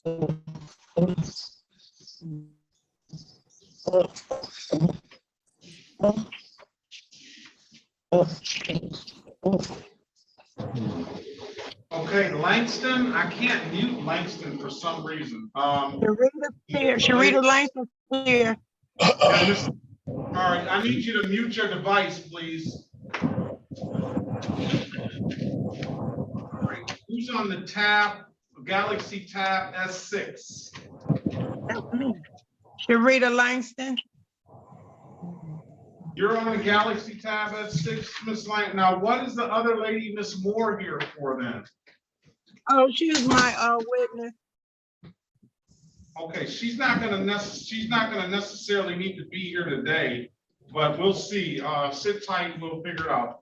Okay, Langston, I can't mute Langston for some reason. Sharita Langston here. Yeah, all right, I need you to mute your device, please. All right, who's on the tab, Galaxy Tab S6? Sharita Langston. You're on the Galaxy Tab S6, Miss Lang. Now, what is the other lady, Miss Moore, here for then? Oh, she was my witness. Okay, she's not gonna necessarily need to be here today, but we'll see. Sit tight, we'll figure it out.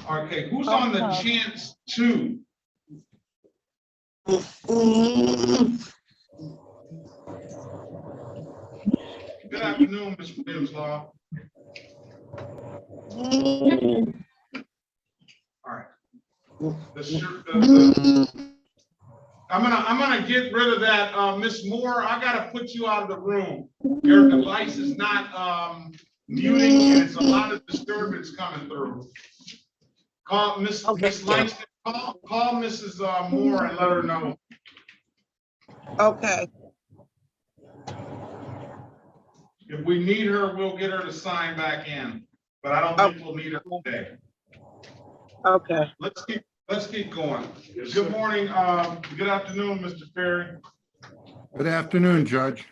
Okay, who's on the chance 2? Good afternoon, Ms. Williams-Law. All right. I'm gonna get rid of that, Miss Moore. I gotta put you out of the room. Your device is not muting, and it's a lot of disturbance coming through. Call Miss Langston. Call Mrs. Moore and let her know. Okay. If we need her, we'll get her to sign back in, but I don't think we'll need her today. Okay. Let's keep going. Good morning. Good afternoon, Mr. Ferry. Good afternoon, Judge.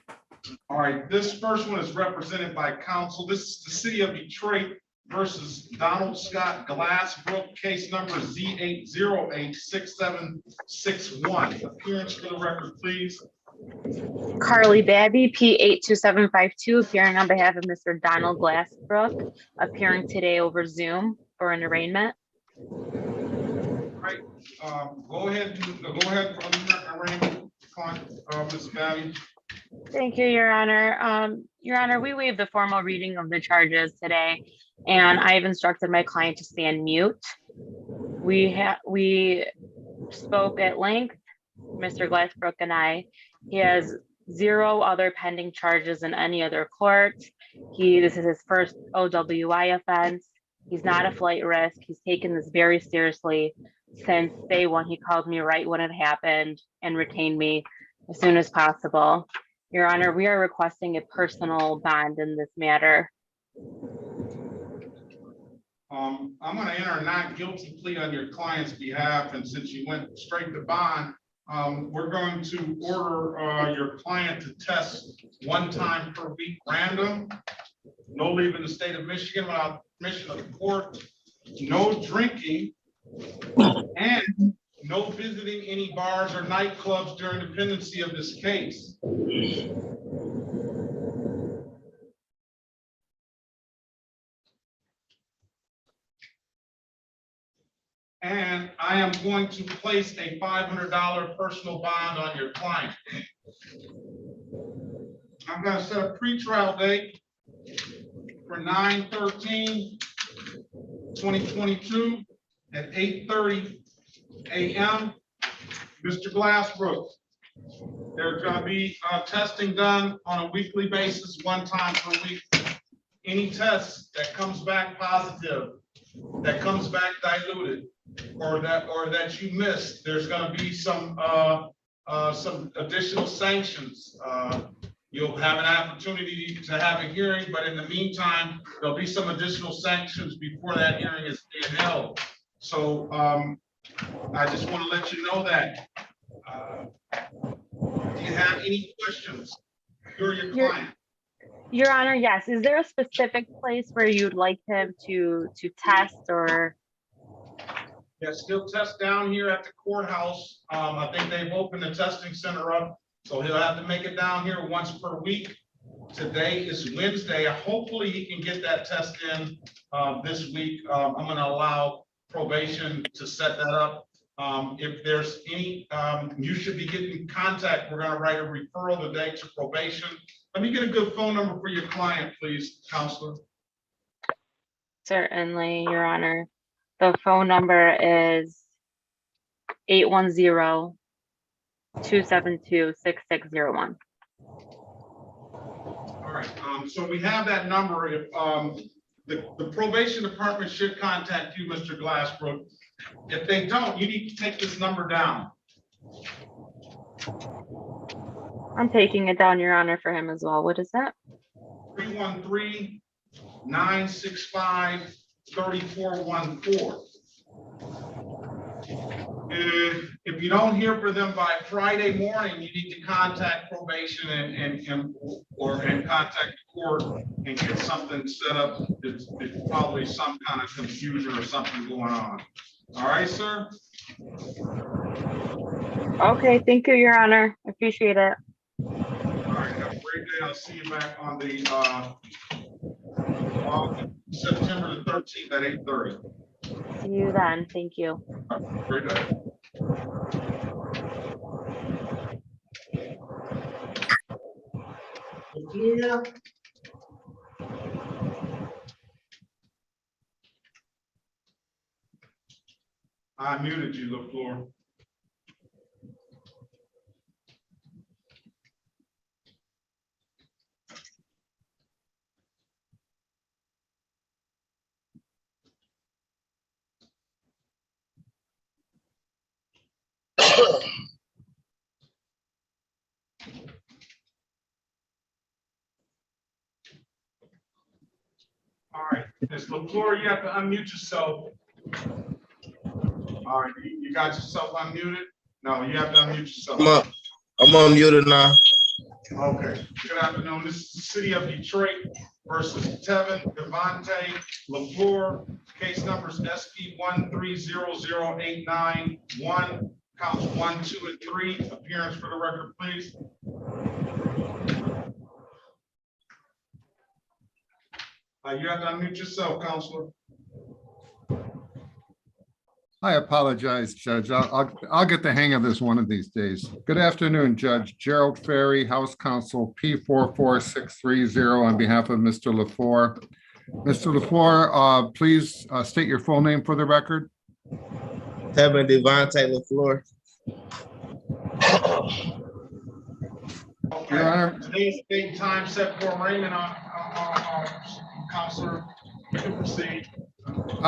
All right, this first one is represented by counsel. This is the City of Detroit versus Donald Scott Glassbrook, case number Z8086761. Appearance for the record, please. Carly Babby, P82752, appearing on behalf of Mr. Donald Glassbrook, appearing today over Zoom for an arraignment. All right, go ahead for the arraignment, Ms. Babby. Thank you, Your Honor. Your Honor, we waived the formal reading of the charges today, and I have instructed my client to stand mute. We spoke at length, Mr. Glassbrook and I. He has 0 other pending charges in any other court. This is his first OWI offense. He's not a flight risk. He's taken this very seriously since day one. He called me right when it happened and retained me as soon as possible. Your Honor, we are requesting a personal bond in this matter. I'm going to enter a not guilty plea on your client's behalf, and since you went straight to bond, we're going to order your client to test 1 time per week random, no leaving the state of Michigan without permission of the court, no drinking, and no visiting any bars or nightclubs during the pendency of this case. And I am going to place a $500 personal bond on your client. I'm going to set a pretrial date for 9/13/2022 at 8:30 a.m. Mr. Glassbrook, there's going to be testing done on a weekly basis, 1 time per week. Any test that comes back positive, that comes back diluted, or that you missed, there's going to be some additional sanctions. You'll have an opportunity to have a hearing, but in the meantime, there'll be some additional sanctions before that hearing is being held. So I just want to let you know that. Do you have any questions? You're your client. Your Honor, yes. Is there a specific place where you'd like him to test or? Yeah, still test down here at the courthouse. I think they've opened the testing center up, so he'll have to make it down here once per week. Today is Wednesday. Hopefully he can get that test in this week. I'm going to allow probation to set that up. If there's any, you should be getting in contact. We're going to write a referral today to probation. Let me get a good phone number for your client, please, Counselor. Certainly, Your Honor. The phone number is 810-888-8255. 272-6601. All right, so we have that number. If, the probation department should contact you, Mr. Glassbrook. If they don't, you need to take this number down. I'm taking it down, Your Honor, for him as well. What is that? 313-965-3414. If you don't hear from them by Friday morning, you need to contact probation and contact the court and get something set up. It's probably some kind of confusion or something going on. All right, sir? Okay, thank you, Your Honor. Appreciate it. All right, have a great day. I'll see you back on the September the 13th at 8:30. See you then. Thank you. Great day. LaFleur. I muted you, LaFleur. All right, Ms. LaFleur, you have to unmute yourself. All right, you got yourself unmuted? No, you have to unmute yourself. I'm unmuted now. Okay, good afternoon. This is the city of Detroit versus Tevin Devontae LaFleur. Case numbers SP 1300891, counts 1, 2, and 3. Appearance for the record, please. You have to unmute yourself, Counselor. I apologize, Judge. I'll get the hang of this one of these days. Good afternoon, Judge. Gerald Ferry, House Counsel P44630 on behalf of Mr. LaFleur. Mr. LaFleur, please state your full name for the record. Tevin Devontae LaFleur. Okay. Your Honor. Today's date and time set for arraignment on Counselor. You can proceed.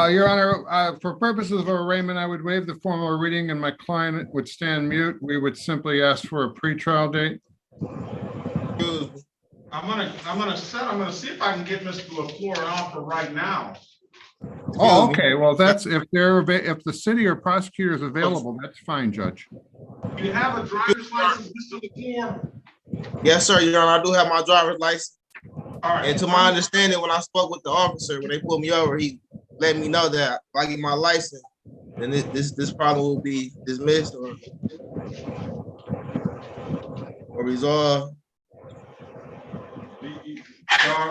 Your Honor, for purposes of arraignment, I would waive the formal reading and my client would stand mute. We would simply ask for a pretrial date. I'm gonna see if I can get Mr. LaFleur an offer right now. Oh, okay. Well, that's if the city or prosecutor is available, that's fine, Judge. Do you have a driver's license, Mr. LaFleur? Yes, sir, Your Honor. I do have my driver's license. All right. And to my understanding, when I spoke with the officer, when they pulled me over, he let me know that if I get my license, then this problem will be dismissed or resolved.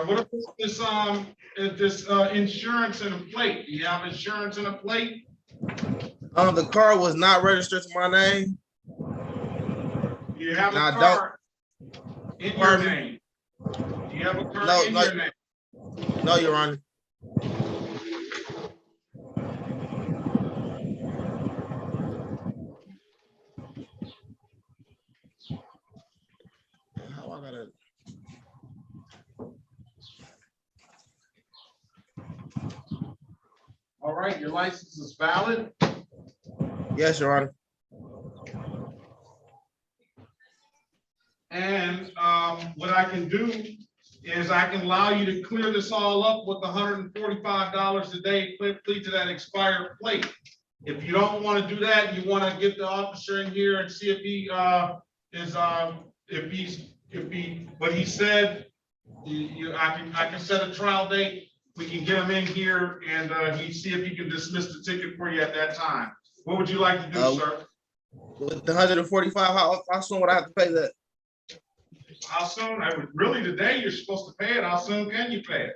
What if this insurance and a plate? Do you have insurance and a plate? The car was not registered to my name. Do you have a No, I car in your Pardon? name? Do you have a car No, in no. your name? No, Your Honor. How I gotta... All right, your license is valid. Yes, Your Honor. And what I can do is I can allow you to clear this all up with $145 a day, plead to that expired plate. If you don't want to do that, you want to get the officer in here and see if he what he said, I can set a trial date. We can get him in here and he see if he can dismiss the ticket for you at that time. What would you like to do, sir? With the 145, how soon would I have to pay that? How soon? Really today you're supposed to pay it. How soon can you pay it?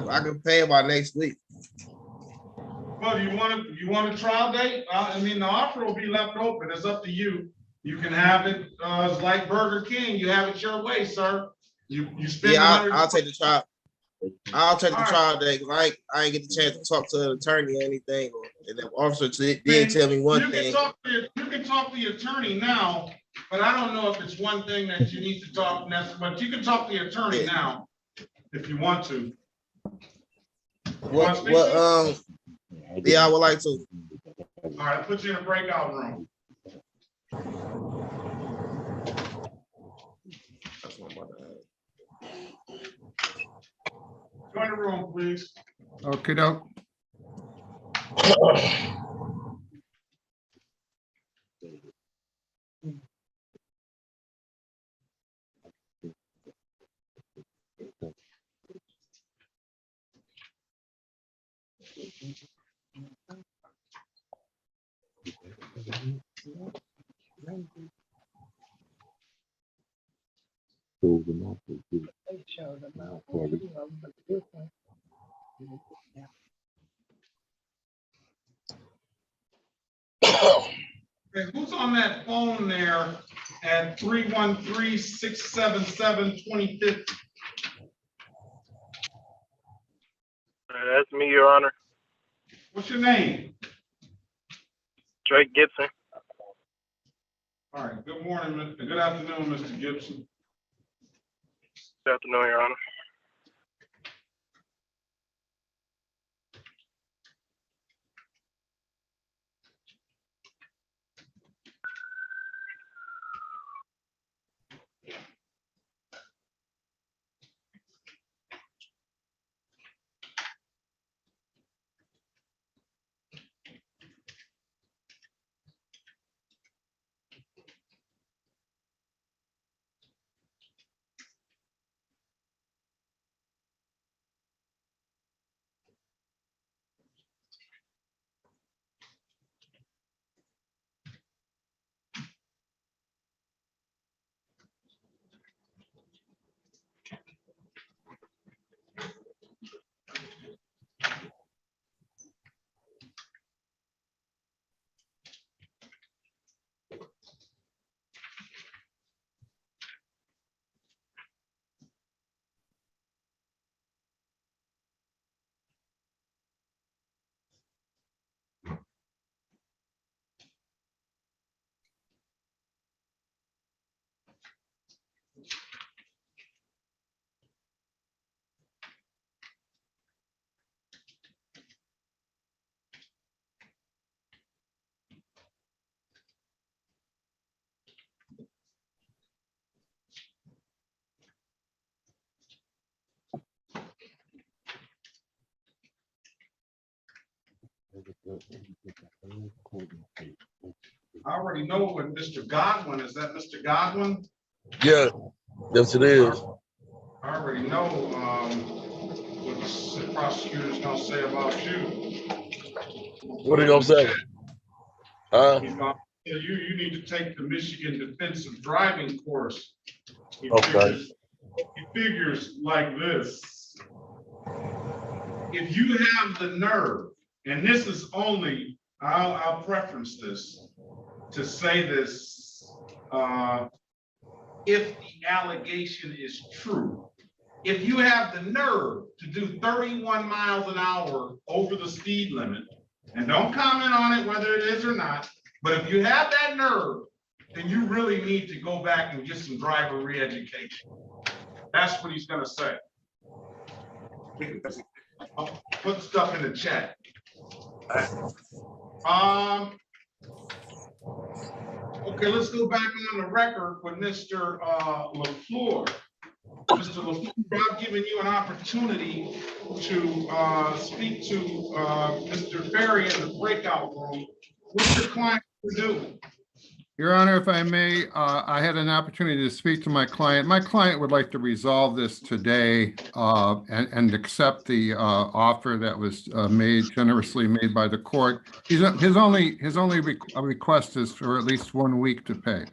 I can pay it by next week. Well, you want a trial date? I mean, the offer will be left open. It's up to you. You can have it, it's like Burger King. You have it your way, sir. You spend. Yeah, I'll take the trial. I'll take the All right. trial day because I ain't get the chance to talk to an attorney or anything. And the officer did Man, tell me one You thing. can talk to the attorney now, but I don't know if it's one thing that you need to talk, but you can talk to the attorney now if you want to. Yeah, I would like to. All right, I'll put you in a breakout room. Join the room, please. Okay, doke. Okay, who's on that phone there at 313-677-2050? That's me, Your Honor. What's your name? Drake Gibson. All right, good morning, good afternoon, Mr. Gibson. Good afternoon, Your Honor. I already know what Mr. Godwin, is that Mr. Godwin? Yeah, yes, it is. I already know what the prosecutor's gonna say about you. What are you gonna say? He's gonna tell you, you need to take the Michigan defensive driving course. He Okay. figures like this. If you have the nerve, and this is only, I'll preference this, to say this, if the allegation is true. If you have the nerve to do 31 miles an hour over the speed limit, and don't comment on it whether it is or not, but if you have that nerve, then you really need to go back and get some driver re-education. That's what he's gonna say. I'll put stuff in the chat. Okay, let's go back on the record with Mr. LaFleur. Mr. LaFleur, I've given you an opportunity to speak to Mr. Ferry in the breakout room. What's your client doing? Your Honor, if I may, I had an opportunity to speak to my client. My client would like to resolve this today and accept the offer that was generously made by the court. His only request is for at least 1 week to pay.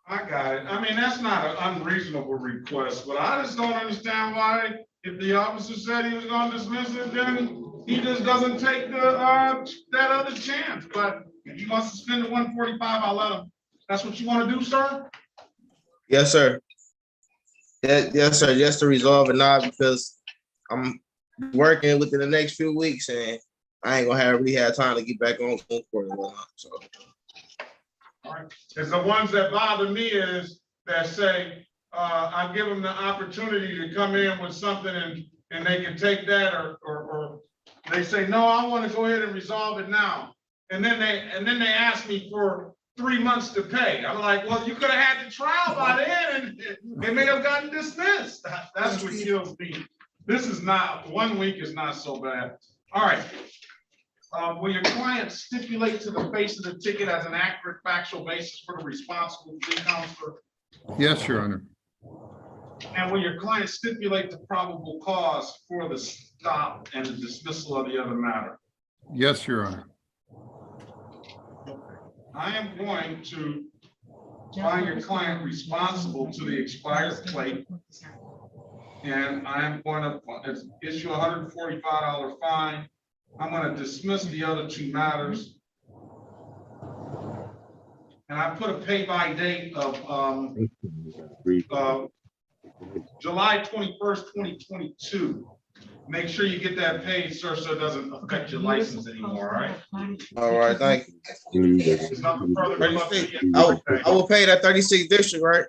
I got it. I mean, that's not an unreasonable request, but I just don't understand why, if the officer said he was gonna dismiss it, then he just doesn't take the that other chance. But if you want to suspend the 145, I'll let him. That's what you want to do, sir? Yes, sir. Yes, sir. Just to resolve it now because I'm working within the next few weeks, and I ain't gonna really have time to get back on court and whatnot. So All right. It's the ones that bother me is that say, I give them the opportunity to come in with something and they can take that or they say, no, I want to go ahead and resolve it now. And then they ask me for 3 months to pay. I'm like, well, you could have had the trial by then and they may have gotten dismissed. That's what kills me. This is not, 1 week is not so bad. All right. Will your client stipulate to the face of the ticket as an accurate factual basis for the responsible plea counselor? Yes, Your Honor. And will your client stipulate the probable cause for the stop and the dismissal of the other matter? Yes, Your Honor. I am going to find your client responsible to the expired plate. And I am going to issue a $145 fine. I'm going to dismiss the other 2 matters. And I put a pay by date of July 21st, 2022. Make sure you get that paid, sir, so it doesn't affect your license anymore, all right? all right, thank you. There's nothing further. Good luck to 36, you. I will pay that 36 district, right?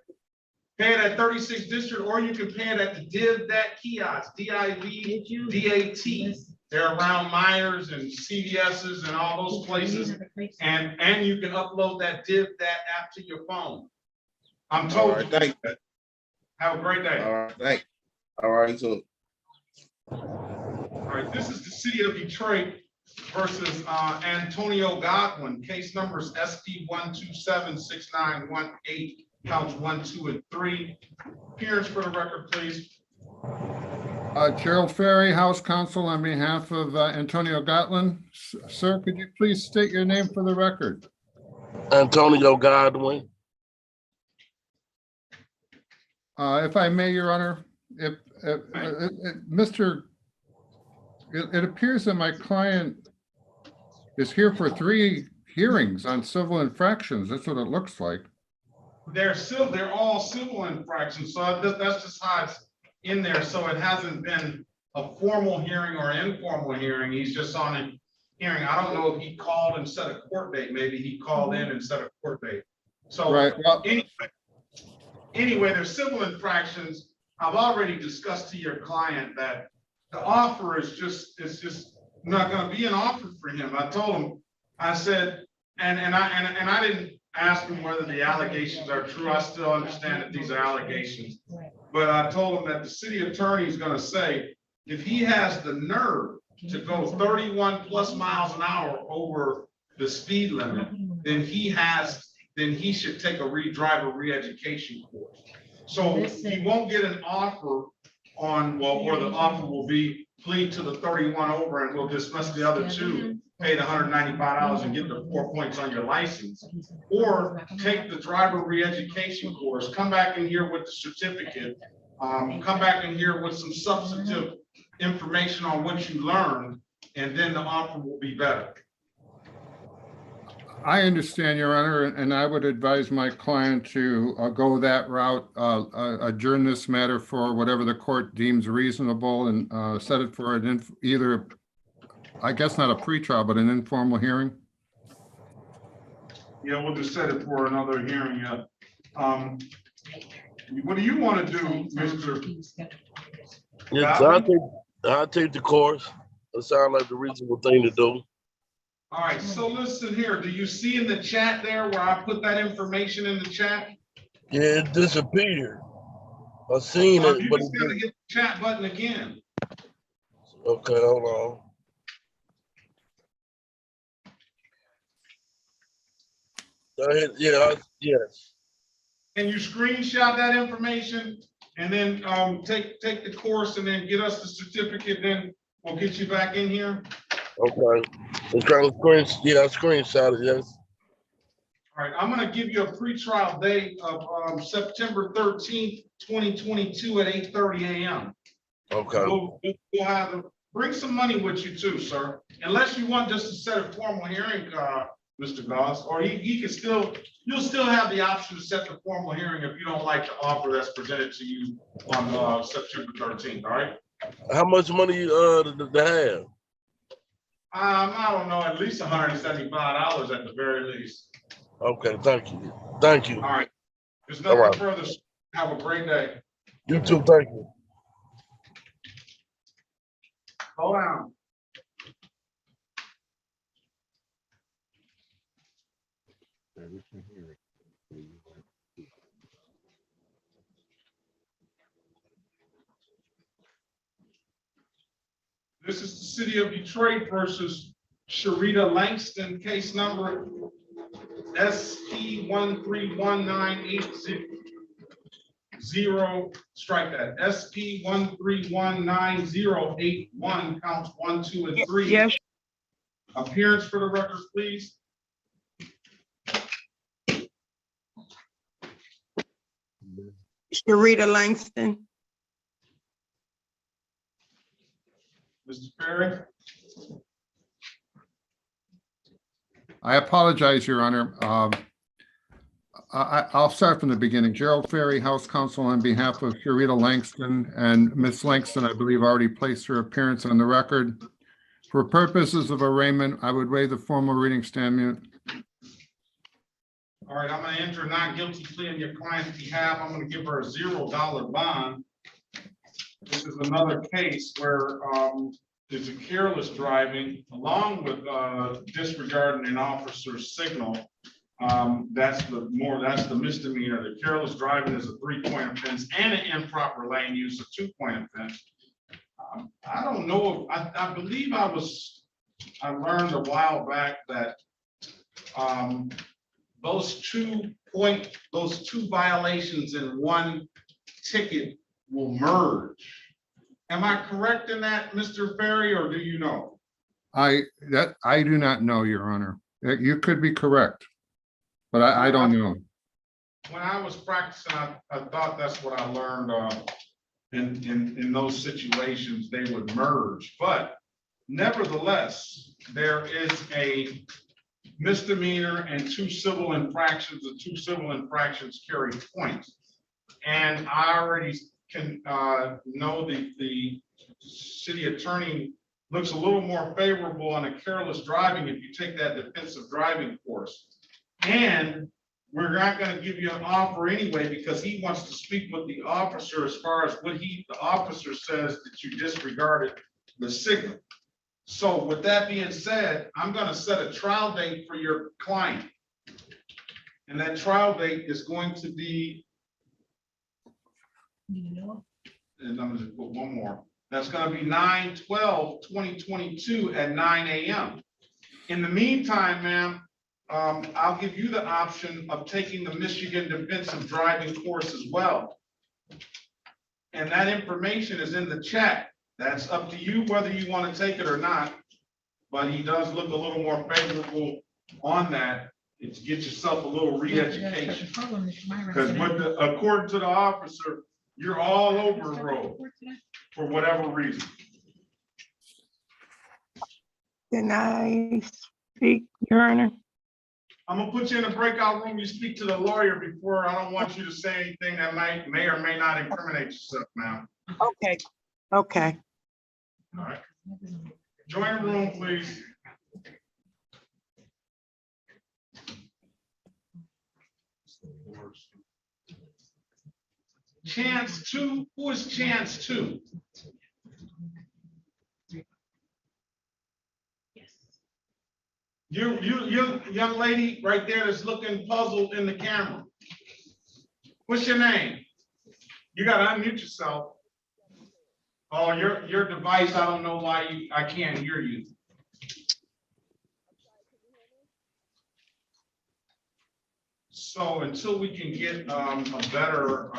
Pay it at 36 district, or you can pay it at the DIV-DAT kiosk, DIV-DAT. They're around Myers and CVS's and all those places. And you can upload that DIV-DAT app to your phone. I'm All told right, you. thank you. Have a great day. All right, thank you. All right, so All right, this is the city of Detroit versus Antonio Godwin. Case numbers SP 1276918, counts 1, 2, and 3. Appearance for the record, please. Gerald Ferry, House Counsel on behalf of Antonio Gotlin. Sir, could you please state your name for the record? Antonio Godwin. If I may, Your Honor, it appears that my client is here for 3 hearings on civil infractions. That's what it looks like. They're all civil infractions, so that's just how it's in there. So it hasn't been a formal hearing or informal hearing. He's just on a hearing. I don't know if he called and set a court date. Maybe he called in and set a court date. So Right. Well, anyway, there's civil infractions. I've already discussed to your client that the offer is just not going to be an offer for him. I told him, I said, and I didn't ask him whether the allegations are true. I still understand that these are allegations, but I told him that the city attorney is going to say, if he has the nerve to go 31 plus miles an hour over the speed limit, then he should take a driver re-education course. So he won't get an offer on, well, or the offer will be plead to the 31 over and we'll dismiss the other 2, pay the $195 and get the 4 points on your license, or take the driver re-education course, come back in here with the certificate, come back in here with some substantive information on what you learned, and then the offer will be better. I understand, Your Honor, and I would advise my client to go that route, adjourn this matter for whatever the court deems reasonable and set it for either, I guess not a pretrial, but an informal hearing. Yeah, we'll just set it for another hearing. What do you want to do, Mr.? Yes, I'll take the course. It sounds like the reasonable thing to do. All right, so listen here. Do you see in the chat there where I put that information in the chat? Yeah, it disappeared. I seen it, You but just gotta hit the chat button again. okay, hold on. Yes. Can you screenshot that information and then take the course and then get us the certificate? Then we'll get you back in here. Okay. I'm trying to screenshot it, yes. All right, I'm gonna give you a pretrial date of September 13th, 2022 at 8:30 a.m. Okay. We'll have bring some money with you too, sir. Unless you want just to set a formal hearing, Mr. Goss, or you'll still have the option to set the formal hearing if you don't like the offer that's presented to you on September 13th, all right? How much money to have? I don't know, at least $175 at the very least. Okay, thank you. Thank you. All right. There's All nothing right. further. Have a great day. You too, thank you. Hold on. This is the city of Detroit versus Sharita Langston, case number SP 1319880. Strike that. SP 1319081, counts 1, 2, and 3. Yes, Appearance for the record, please. Sharita Langston. Mr. Perry. I apologize, Your Honor. I'll start from the beginning. Gerald Ferry, House Counsel, on behalf of Sharita Langston, and Ms. Langston, I believe, already placed her appearance on the record. For purposes of arraignment, I would waive the formal reading statement. All right, I'm going to enter a not guilty plea on your client's behalf. I'm going to give her a $0 bond. This is another case where there's a careless driving along with disregarding an officer's signal. That's the misdemeanor. The careless driving is a 3-point offense, and an improper lane use, a 2-point offense. I don't know if I believe I learned a while back that those two violations in one ticket will merge. Am I correct in that, Mr. Ferry, or do you know? I do not know, Your Honor. You could be correct, but I don't know. When I was practicing, I thought that's what I learned. In those situations, they would merge, but nevertheless, there is a misdemeanor and 2 civil infractions. The 2 civil infractions carry points, and I already can know the city attorney looks a little more favorable on a careless driving if you take that defensive driving course. And we're not going to give you an offer anyway, because he wants to speak with the officer as far as what the officer says that you disregarded the signal. So with that being said, I'm going to set a trial date for your client. And that trial date is going to be, and I'm going to put one more. That's going to be 9/12/2022 at 9 a.m. In the meantime, ma'am, I'll give you the option of taking the Michigan defensive driving course as well. And that information is in the chat. That's up to you whether you want to take it or not. But he does look a little more favorable on that. It's get yourself a little re-education. Because according to the officer, you're all over the road for whatever reason. Can I speak, Your Honor? I'm gonna put you in a breakout room. You speak to the lawyer before. I don't want you to say anything that may or may not incriminate yourself now. Okay, okay. All right. Join the room, please. Chance 2. Who is Chance 2? You young lady right there that's looking puzzled in the camera. What's your name? You gotta unmute yourself. Oh, your device, I don't know why I can't hear you. So until we can get a better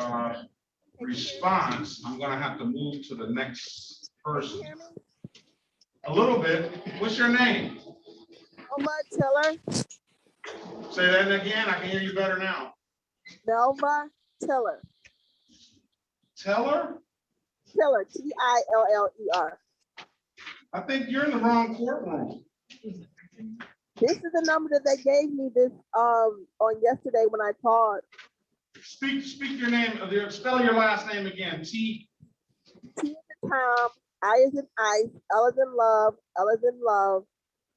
response, I'm gonna have to move to the next person. A little bit. What's your name? Melma Tiller. Say that again. I can hear you better now. Melma Tiller. Teller? Tiller. Tiller. I think you're in the wrong courtroom. This is the number that they gave me this on yesterday when I called. Speak your name. Spell your last name again. T. T is Tom, I is in ice, L is in love, L is in love,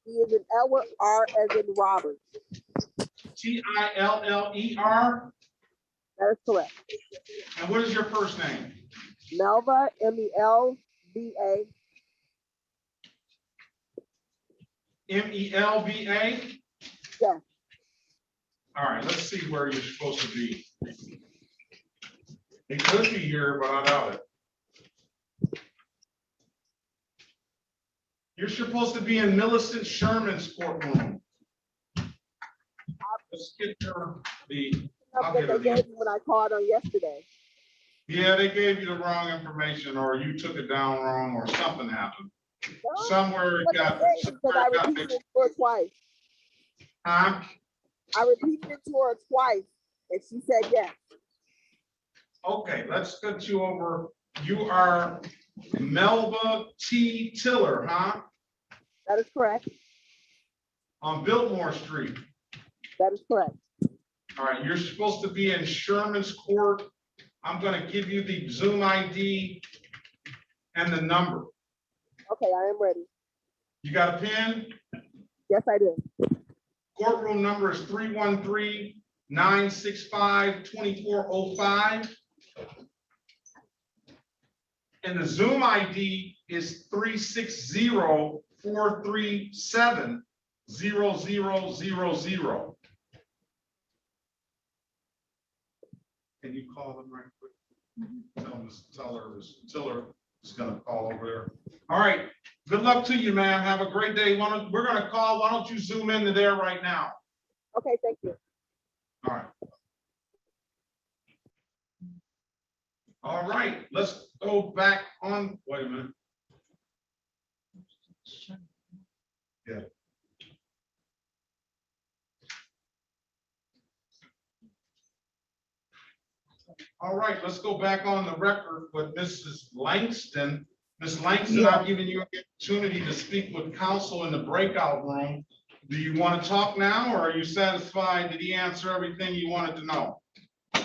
E is in Edward, R as in Robert. Tiller. That is correct. And what is your first name? Melva, MELVA. Melva? Yes. All right, let's see where you're supposed to be. It could be here, but I doubt it. You're supposed to be in Millicent Sherman's courtroom. Let's get her I'll That get her they gave me when I called on yesterday. Yeah, they gave you the wrong information, or you took it down wrong, or something happened. No, Somewhere it but got. they gave me because I somewhere it got repeated it mixed. to her twice. Huh? I repeated it to her twice, and she said yes. Okay, let's get you over. You are Melva T. Tiller, huh? That is correct. On Biltmore Street. That is correct. All right, you're supposed to be in Sherman's Court. I'm gonna give you the Zoom ID and the number. Okay, I am ready. You got a pen? Yes, I do. Courtroom number is 313-965-2405. And the Zoom ID is 360-437-0000. Can you call them right quick? Tell her Tiller is gonna call over there. All right, good luck to you, ma'am. Have a great day. We're gonna call, why don't you zoom into there right now? Okay, thank you. All right. All right, let's go back on, wait a minute. Yeah. All right, let's go back on the record with Mrs. Langston. Ms. Langston, I've given you an opportunity to speak with counsel in the breakout room. Do you want to talk now, or are you satisfied? Did he answer everything you wanted to know?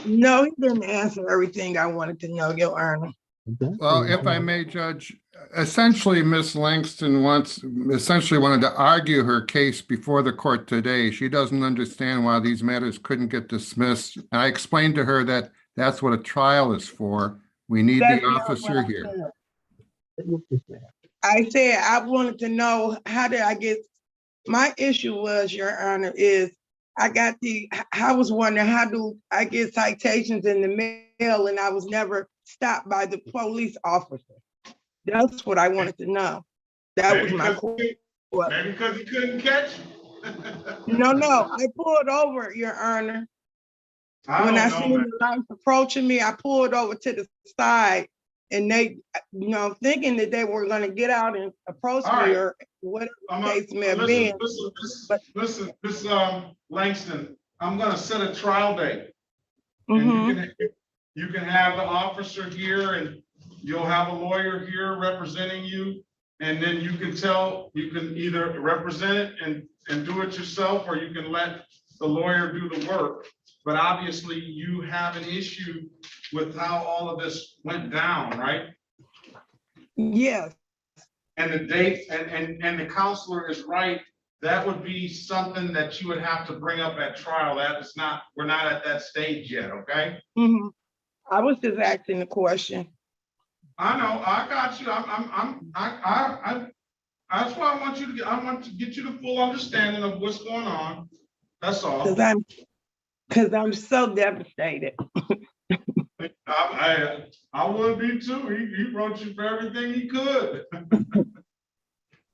No, he didn't answer everything I wanted to know, Your Honor. Well, if I may, Judge, essentially, Ms. Langston wanted to argue her case before the court today. She doesn't understand why these matters couldn't get dismissed. And I explained to her that that's what a trial is for. We need That's the not officer what I here. I said I wanted to know, how did I get, my issue was, Your Honor, is I was wondering, how do I get citations in the mail and I was never stopped by the police officer? That's what I wanted to know. That was my question. Maybe because he couldn't catch you. No, I pulled over, Your Honor. When I don't know, seen man. the lights approaching me, I pulled over to the side and they, thinking that they were gonna get out and approach All me right. or whatever I'm the a- case may have been. Listen, Miss Langston, I'm gonna set a trial date. Mhm. And you can have the officer here and you'll have a lawyer here representing you. And then you can either represent it and do it yourself, or you can let the lawyer do the work. But obviously you have an issue with how all of this went down, right? Yes, And the date, and the counselor is right, that would be something that you would have to bring up at trial. That is not, we're not at that stage yet, okay? mhm. I was just asking the question. I know, I got you, that's why I want to get you the full understanding of what's going on. That's all. Cause I'm so devastated. I would be too. He wrote you for everything he could.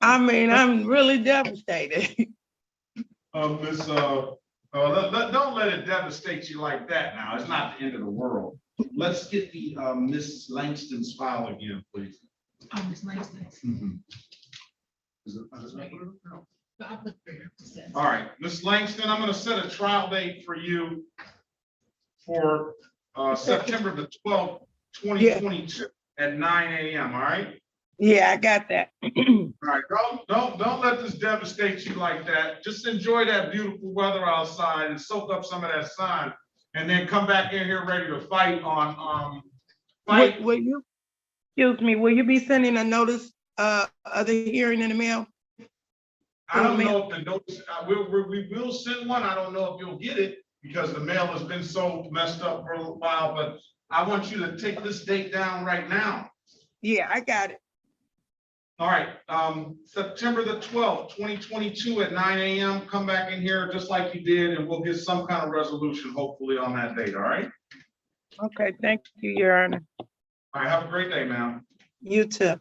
I mean, I'm really devastated. Miss, don't let it devastate you like that now. It's not the end of the world. Let's get the Miss Langston's file again, please. Oh, Ms. Langston. Mhm. All right, Miss Langston, I'm gonna set a trial date for you for September the 12th, 2022 at 9 a.m., all right? Yeah, I got that. All right, don't let this devastate you like that. Just enjoy that beautiful weather outside and soak up some of that sun, and then come back in here ready to fight on fight. Will you Excuse me, will you be sending a notice of the hearing in the mail? I don't know if the notice, we will send one. I don't know if you'll get it because the mail has been so messed up for a while, but I want you to take this date down right now. Yeah, I got it. All right, September the 12th, 2022 at 9 a.m. Come back in here just like you did and we'll get some kind of resolution hopefully on that date, all right? Okay, thank you, Your Honor. All right, have a great day, ma'am. You too.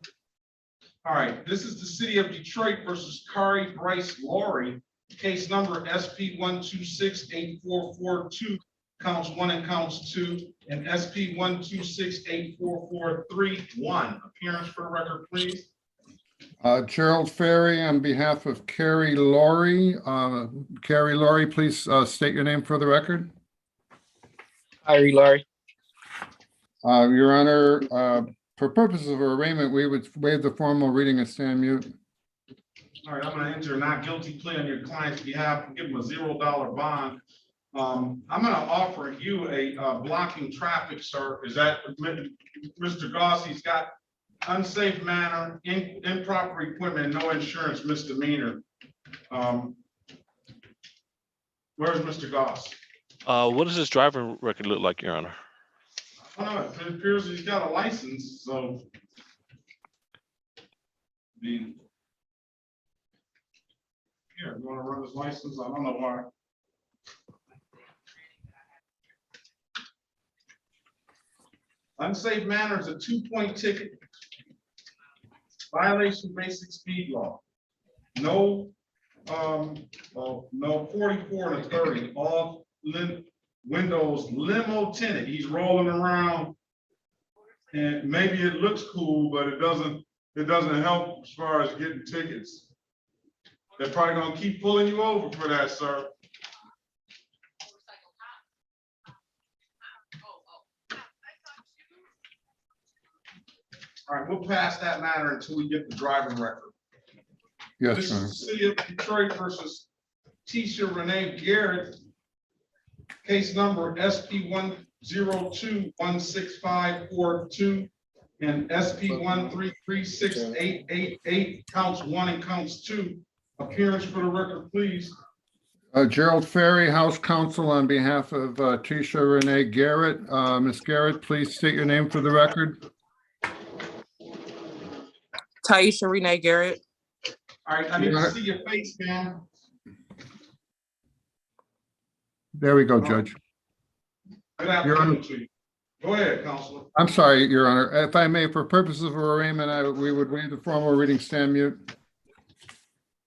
All right, this is the city of Detroit versus Kari Bryce Laurie, case number SP 1268442, counts 1 and counts 2, and SP 1268443-1. Appearance for the record, please. Gerald Ferry on behalf of Carrie Laurie. Carrie Laurie, please state your name for the record. Hi, Larry. Your Honor, for purposes of arraignment, we would waive the formal reading and stand mute. All right, I'm going to enter a not guilty plea on your client's behalf and give him a $0 bond. I'm going to offer you a blocking traffic, sir. Is that Mr. Goss? He's got unsafe manner, improper equipment, and no insurance misdemeanor. Where's Mr. Goss? What does his driving record look like, Your Honor? I don't know. It appears he's got a license, so. Here, you want to run his license? I don't know why. Unsafe manner is a 2-point ticket. Violation of basic speed law. No, no 44 and a 30 off windows limo tinted. He's rolling around and maybe it looks cool, but it doesn't help as far as getting tickets. They're probably gonna keep pulling you over for that, sir. All right, we'll pass that matter until we get the driving record. Yes, This Your is Honor. the city of Detroit versus Tisha Renee Garrett. Case number SP 102-16542 and SP 1336888, counts 1 and counts 2. Appearance for the record, please. Gerald Ferry, House Counsel on behalf of Tisha Renee Garrett. Ms. Garrett, please state your name for the record. Taisha Renee Garrett. All right, I need to see your face, ma'am. There we go, Judge. Good afternoon to you. Go ahead, Counselor. I'm sorry, Your Honor. If I may, for purposes of arraignment, we would waive the formal reading, stand mute.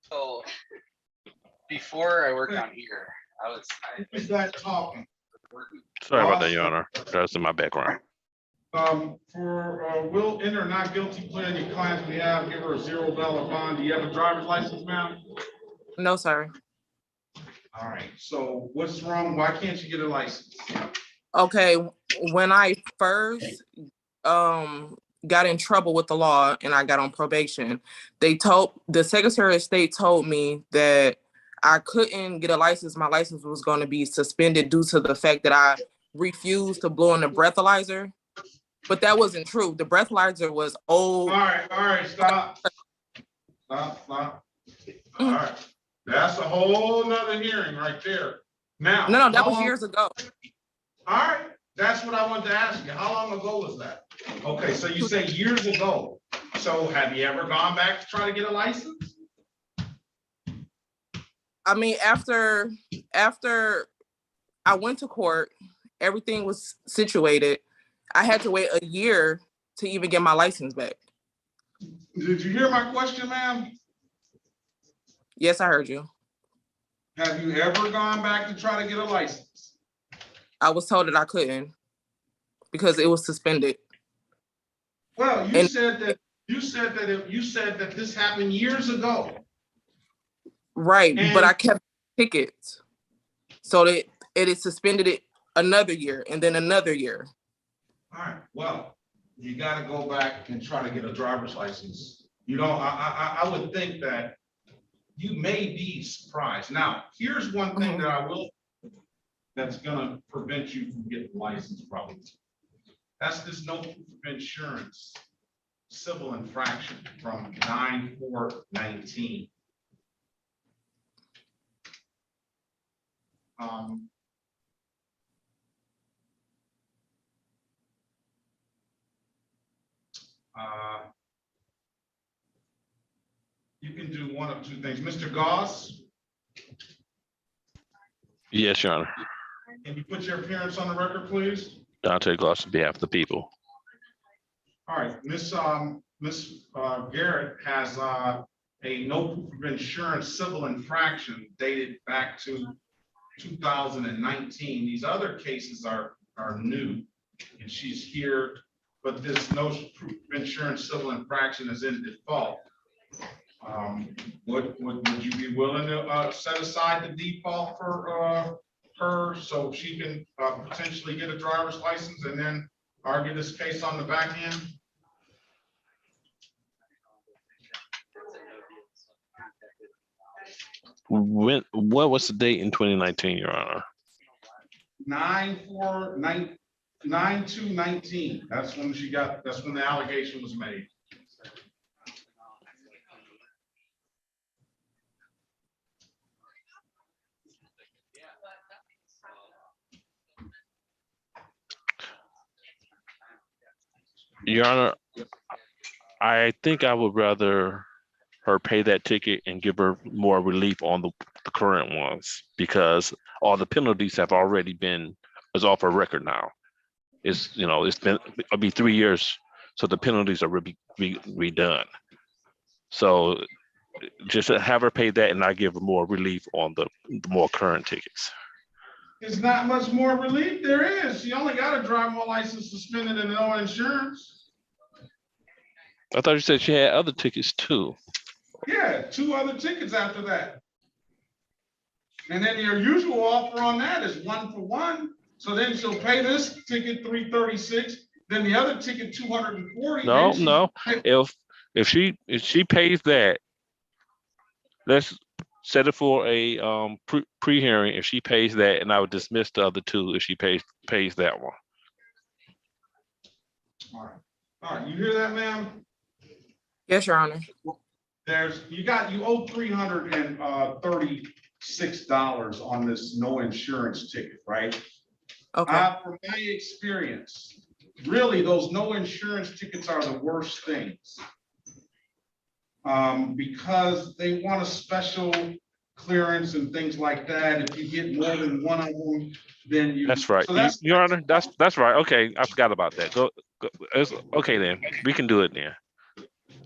So before I worked on here, Who's that talking? Sorry about that, Your Honor. That's in my background. Will enter not guilty plea on your client's behalf, give her a $0 bond. Do you have a driver's license, ma'am? No, sir. All right, so what's wrong? Why can't you get a license? Okay, when I first got in trouble with the law and I got on probation, the Secretary of State told me that I couldn't get a license. My license was going to be suspended due to the fact that I refused to blow in the breathalyzer. But that wasn't true. The breathalyzer was old. All right, stop. All right, that's a whole nother hearing right there. Now. No, that was years ago. All right, that's what I wanted to ask you. How long ago was that? Okay, so you say years ago. So have you ever gone back to try to get a license? I mean, after I went to court, everything was situated. I had to wait a year to even get my license back. Did you hear my question, ma'am? Yes, I heard you. Have you ever gone back to try to get a license? I was told that I couldn't because it was suspended. Well, you said that this happened years ago. Right, but I kept tickets. So that it is suspended it another year and then another year. All right, well, you got to go back and try to get a driver's license. You know, I would think that you may be surprised. Now, here's one thing that I will, that's gonna prevent you from getting a license probably. That's this no proof of insurance. civil infraction from 9/4/19. You can do one of two things. Mr. Goss, Yes, Your Honor. can you put your appearance on the record, please? Dante Gloss on behalf of the people. All right, Miss Garrett has a no proof of insurance civil infraction dated back to 2019. These other cases are new, and she's here, but this no proof of insurance civil infraction is in default. Would you be willing to set aside the default for her so she can potentially get a driver's license and then argue this case on the back end? What was the date in 2019, Your Honor? 9/4/19. That's when that's when the allegation was made. Your Honor, I think I would rather her pay that ticket and give her more relief on the current ones, because all the penalties have already been, is off her record now. It's, it'll be 3 years, so the penalties are redone. So just have her pay that and I give her more relief on the more current tickets. There's not much more relief there is. She only got a driver's license suspended and no insurance. I thought you said she had other tickets too. Yeah, 2 other tickets after that. And then your usual offer on that is 1 for 1. So then she'll pay this ticket $336, then the other ticket $240. No. If she pays that, let's set it for a pre-hearing. If she pays that, and I would dismiss the other 2 if she pays that one. All right. You hear that, ma'am? Yes, Your Honor. You owe $336 on this no insurance ticket, right? Okay. From my experience, really, those no insurance tickets are the worst things. Because they want a special clearance and things like that. If you get more than one of them, then you. That's right. So that's, Your Honor, that's right. Okay, I forgot about that. Go. Okay, then we can do it then.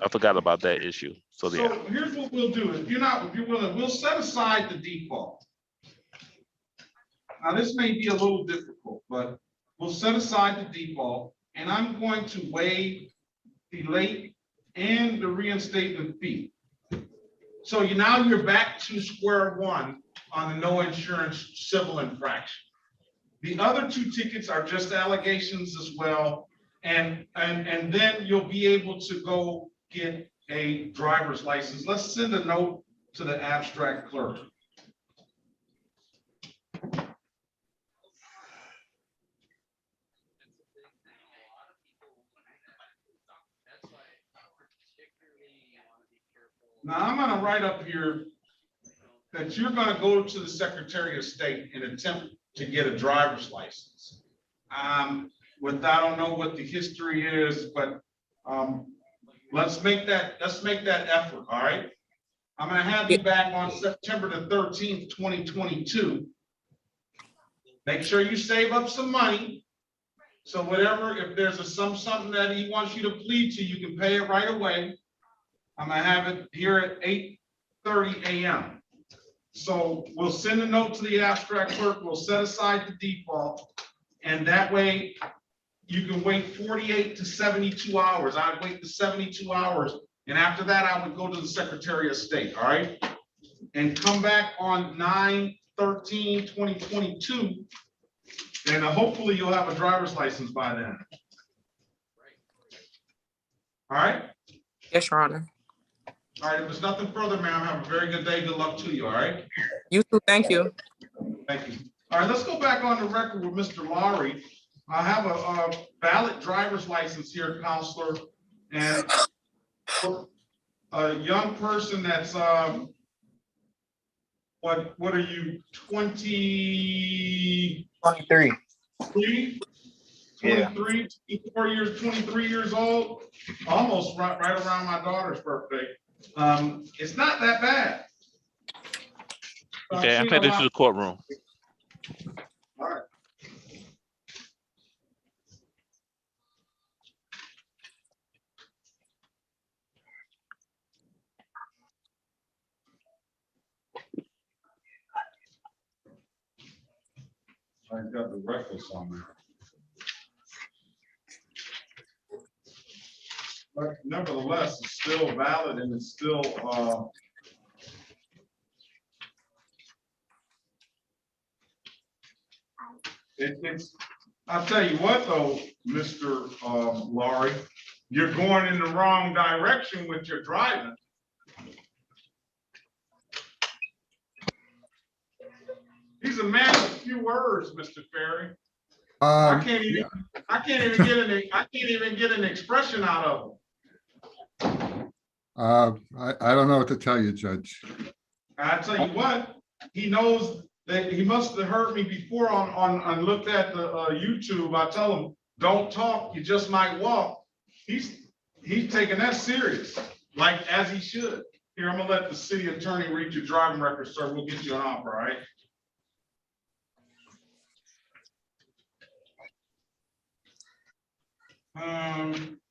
I forgot about that issue. So here's what we'll do. If you're willing, we'll set aside the default. Now, this may be a little difficult, but we'll set aside the default, and I'm going to waive the late and the reinstatement fee. So now you're back to square one on the no insurance civil infraction. The other 2 tickets are just allegations as well, and then you'll be able to go get a driver's license. Let's send a note to the abstract clerk. Now, I'm going to write up here that you're going to go to the Secretary of State and attempt to get a driver's license. I don't know what the history is, but let's make that effort. All right. I'm going to have you back on September the 13th, 2022. Make sure you save up some money. So whatever, if there's something that he wants you to plead to, you can pay it right away. I'm going to have it here at 8:30 a.m. So we'll send a note to the abstract clerk. We'll set aside the default. And that way you can wait 48 to 72 hours. I'd wait the 72 hours. And after that, I would go to the Secretary of State. All right. And come back on 9/13/2022. And hopefully you'll have a driver's license by then. All right. Yes, Your Honor. All right, if there's nothing further, ma'am, have a very good day. Good luck to you, all right? You too, thank you. Thank you. All right, let's go back on the record with Mr. Lowry. I have a valid driver's license here, Counselor, And for a young person that's, what are you, 23? 23. Yeah. 23 years old, almost right around my daughter's birthday. It's not that bad. Okay, I think this is the courtroom. All right. I've got the reckless on there. But nevertheless, it's still valid and it's still, it's, I'll tell you what though, Mr. Laurie, you're going in the wrong direction with your driving. He's a man of few words, Mr. Ferry. I can't even get an expression out of him. I don't know what to tell you, Judge. I tell you what, he knows that he must have heard me before on looked at the YouTube. I tell him, don't talk, you just might walk. He's taking that serious, like as he should. Here, I'm gonna let the city attorney read your driving record, sir. We'll get you an offer, all right?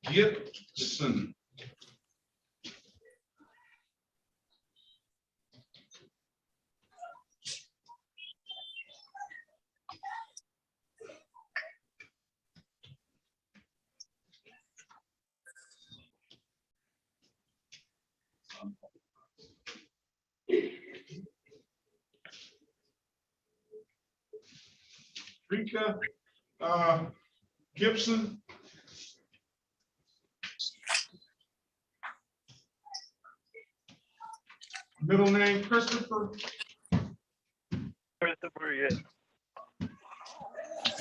Gibson. Rika Gibson. Middle name Christopher. Christopher, yeah.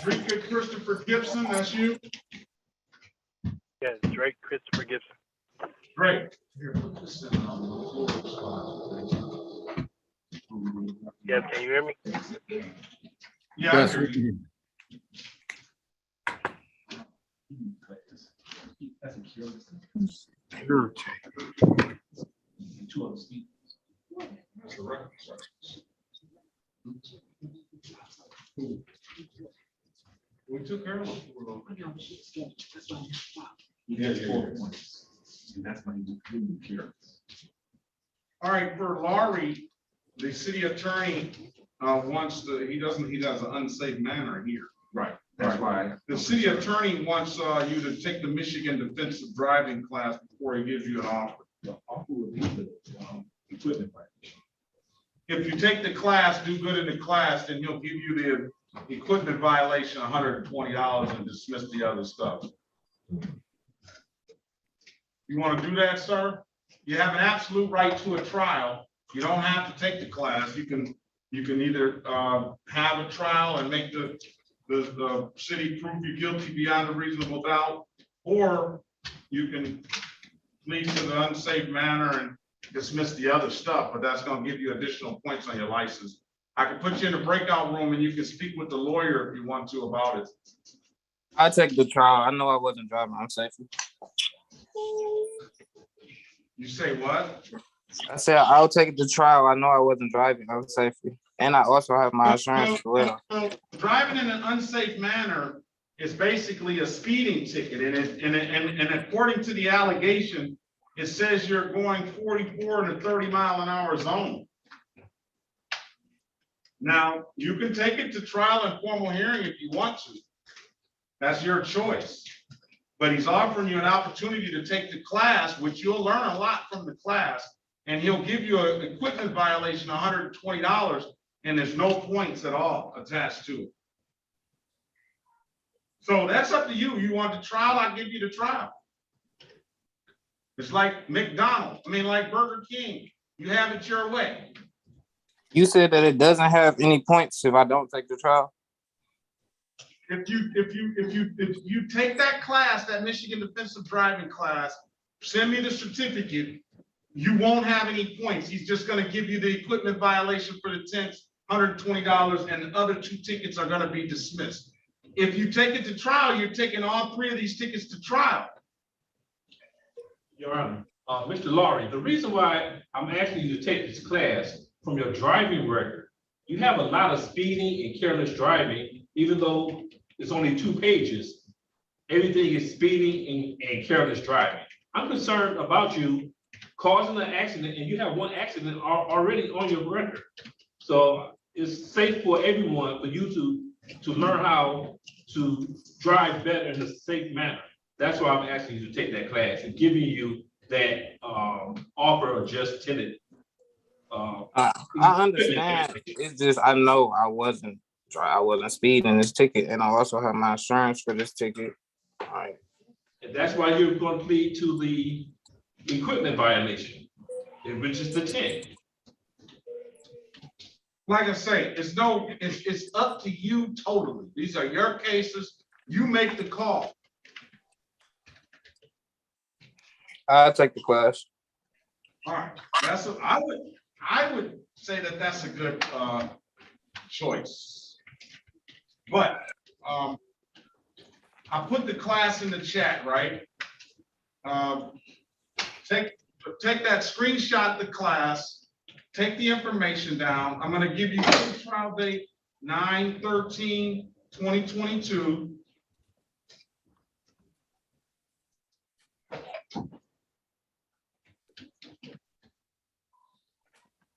Rika Christopher Gibson, that's you? Yeah, Drake Christopher Gibson. Great. Yeah, can you hear me? Yeah, I Yes, hear you. We took care of it. All right, for Laurie, the city attorney wants to, he does an unsafe manner here. Right. That's why. The city attorney wants you to take the Michigan defensive driving class before he gives you an offer. If you take the class, do good in the class, then he'll give you the equipment violation, $120, and dismiss the other stuff. You want to do that, sir? You have an absolute right to a trial. You don't have to take the class. You can either have a trial and make the city prove you guilty beyond a reasonable doubt, or you can plead to the unsafe manner and dismiss the other stuff, but that's going to give you additional points on your license. I can put you in a breakout room and you can speak with the lawyer if you want to about it. I take the trial. I know I wasn't driving unsafely. You say what? I said I'll take the trial. I know I wasn't driving unsafely. And I also have my insurance as well. Driving in an unsafe manner is basically a speeding ticket. And according to the allegation, it says you're going 44 in a 30-mile-an-hour zone. Now, you can take it to trial and formal hearing if you want to. That's your choice. But he's offering you an opportunity to take the class, which you'll learn a lot from the class, and he'll give you an equipment violation, $120, and there's no points at all attached to it. So that's up to you. You want the trial, I'll give you the trial. It's like McDonald's, like Burger King. You have it your way. You said that it doesn't have any points if I don't take the trial. If you take that class, that Michigan defensive driving class, send me the certificate, you won't have any points. He's just gonna give you the equipment violation for the tents, $120, and the other 2 tickets are gonna be dismissed. If you take it to trial, you're taking all 3 of these tickets to trial. Your Honor, Mr. Laurie, the reason why I'm asking you to take this class from your driving record, you have a lot of speeding and careless driving, even though it's only 2 pages. Everything is speeding and careless driving. I'm concerned about you causing an accident, and you have 1 accident already on your record. So it's safe for everyone for you to learn how to drive better in a safe manner. That's why I'm asking you to take that class and giving you that offer of just tenant. I understand. It's just I know I wasn't speeding this ticket, and I also have my insurance for this ticket. All right. And that's why you're going to plead to the equipment violation, which is the 10. Like I say, it's up to you totally. These are your cases. You make the call. I'll take the class. All right, I would say that that's a good choice. But I put the class in the chat, right? Take that screenshot of the class, take the information down. I'm gonna give you the trial date, 9/13/2022.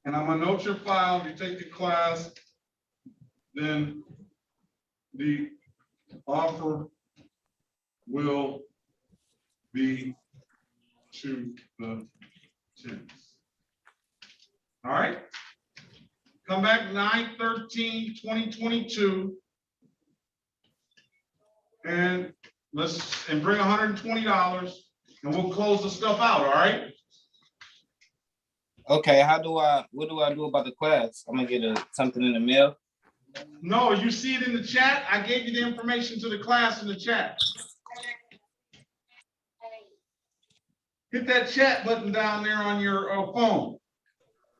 And I'm gonna note your file. If you take the class, then the offer will be to the tenants. All right. Come back 9/13/2022. And bring $120 and we'll close the stuff out, all right? Okay, what do I do about the class? I'm gonna get something in the mail. No, you see it in the chat. I gave you the information to the class in the chat. Hit that chat button down there on your phone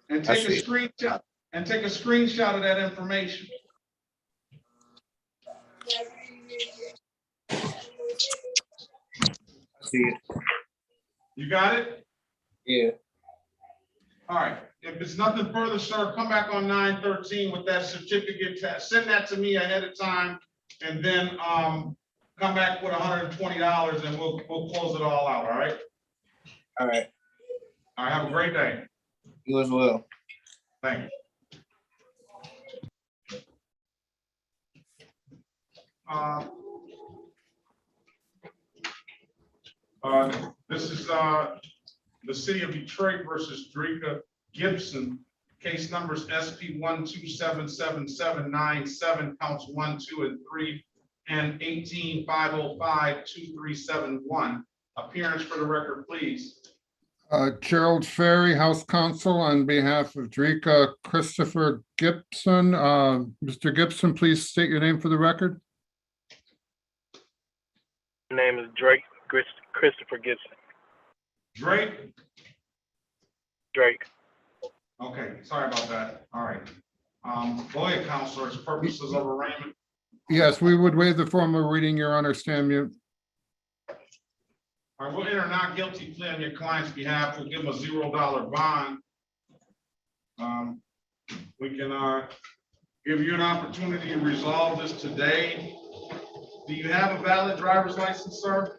and take a screenshot of that information. I see it. You got it? Yeah. All right. If it's nothing further, sir, come back on 9/13 with that certificate. Send that to me ahead of time, and then come back with $120, and we'll close it all out. All right. All right. All right. Have a great day. You as well. Thank you. This is the city of Detroit versus Dreka Gibson. Case numbers SP 1277797, counts 1, 2, and 3, and 18-505-2371. Appearance for the record, please. Gerald Ferry, House Counsel, on behalf of Dreka Christopher Gibson. Mr. Gibson, please state your name for the record. My name is Drake Christopher Gibson. Drake? Drake. Okay, sorry about that. All right. Go ahead, counselors, purposes of arraignment. Yes, we would waive the formal reading, Your Honor. Stand mute. All right, we'll enter not guilty plea on your client's behalf. We'll give him a $0 bond. We can give you an opportunity to resolve this today. Do you have a valid driver's license, sir?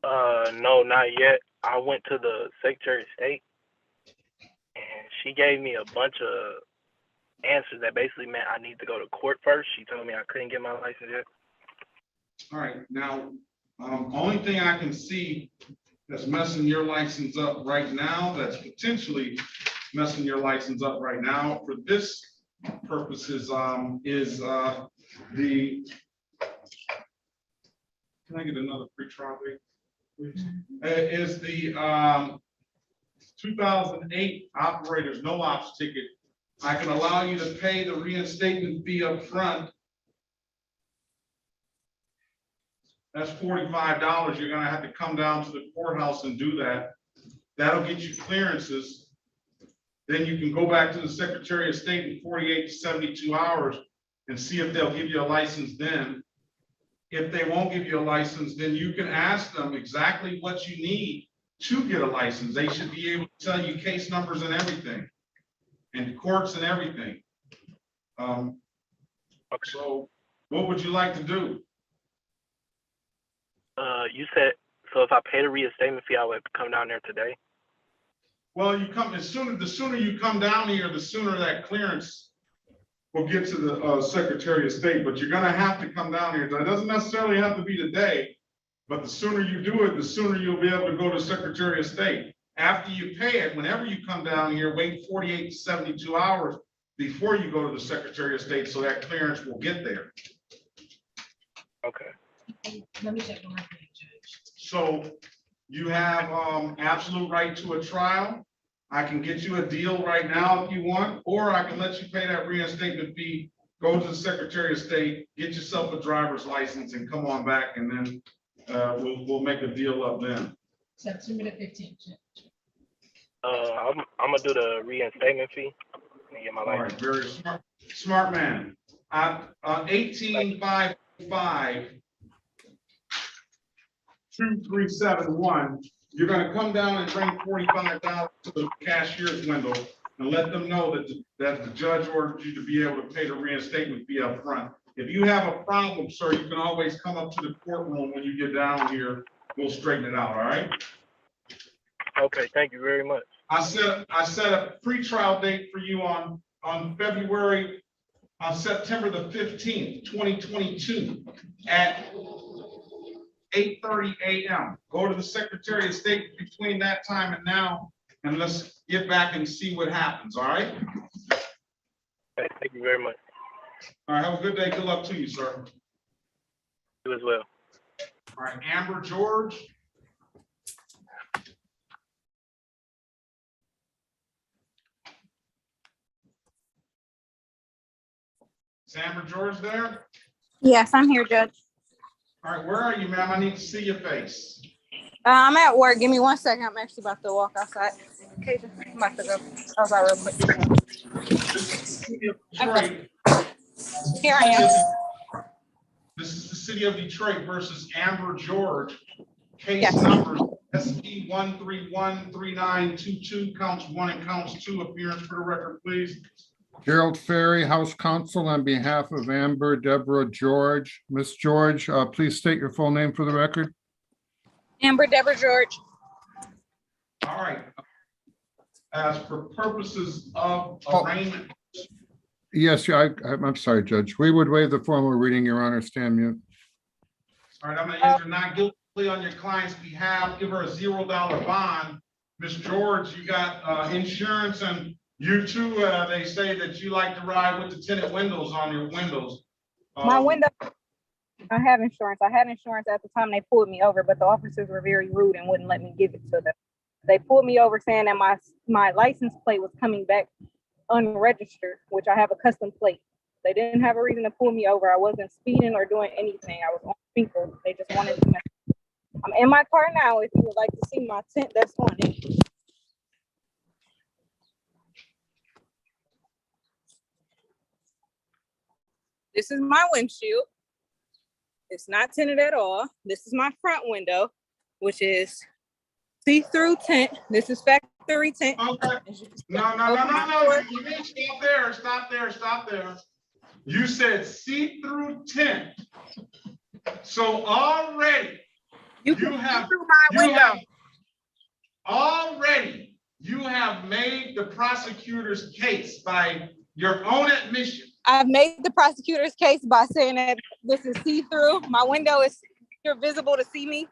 No, not yet. I went to the Secretary of State and she gave me a bunch of answers that basically meant I need to go to court first. She told me I couldn't get my license yet. All right, now, only thing I can see that's messing your license up right now, that's potentially messing your license up right now for this purposes, is the, can I get another pre-trial date, please? Is the 2008 operator's no ops ticket. I can allow you to pay the reinstatement fee up front. That's $45. You're gonna have to come down to the courthouse and do that. That'll get you clearances. Then you can go back to the Secretary of State in 48 to 72 hours and see if they'll give you a license then. If they won't give you a license, then you can ask them exactly what you need to get a license. They should be able to tell you case numbers and everything, and courts and everything. So what would you like to do? You said, so if I pay the reinstatement fee, I would come down there today? Well, you come the sooner you come down here, the sooner that clearance will get to the Secretary of State, but you're gonna have to come down here. That doesn't necessarily have to be today, but the sooner you do it, the sooner you'll be able to go to Secretary of State. After you pay it, whenever you come down here, wait 48 to 72 hours before you go to the Secretary of State, so that clearance will get there. Okay. Let me check on my page, Judge. So you have absolute right to a trial. I can get you a deal right now if you want, or I can let you pay that reinstatement fee, go to the Secretary of State, get yourself a driver's license and come on back, and then we'll make a deal up then. September the 15th. Judge. I'm gonna do the reinstatement fee and get my All license. right, very smart man. 18555 2371. You're gonna come down and bring $45 to the cashier's window and let them know that the judge ordered you to be able to pay the reinstatement fee up front. If you have a problem, sir, you can always come up to the courtroom when you get down here. We'll straighten it out, all right? Okay, thank you very much. I set a pretrial date for you on September the 15th, 2022 at 8:30 a.m. Go to the Secretary of State between that time and now, and let's get back and see what happens, all right? Okay, thank you very much. All right, have a good day. Good luck to you, sir. You as well. All right, Amber George. Is Amber George there? Yes, I'm here, Judge. All right, where are you, ma'am? I need to see your face. I'm at work. Give me 1 second. I'm actually about to walk outside. Okay, I'm about to go outside real quick. Detroit. Here I am. This is the city of Detroit versus Amber George. Case Yes. numbers SP 1313922, counts 1 and counts 2. Appearance for the record, please. Gerald Ferry, House Counsel, on behalf of Amber Deborah George. Ms. George, please state your full name for the record. Amber Deborah George. All right. As for purposes of arraignment. Yes, I'm sorry, Judge. We would waive the formal reading, Your Honor. Stand mute. All right, I'm gonna enter not guilty on your client's behalf. Give her a $0 bond. Ms. George, you got insurance, and you too, they say that you like to ride with the tinted windows on your windows. My window, I have insurance. I had insurance at the time they pulled me over, but the officers were very rude and wouldn't let me give it to them. They pulled me over saying that my license plate was coming back unregistered, which I have a custom plate. They didn't have a reason to pull me over. I wasn't speeding or doing anything. I was on speaker. They just wanted to mess. I'm in my car now. If you would like to see my tint that's on it. This is my windshield. It's not tinted at all. This is my front window, which is see-through tint. This is factory tint. Okay. No. You need to stop there. You said see-through tint. So already you have made the prosecutor's case by your own admission. I've made the prosecutor's case by saying that this is see-through. My window is, you're visible to see me.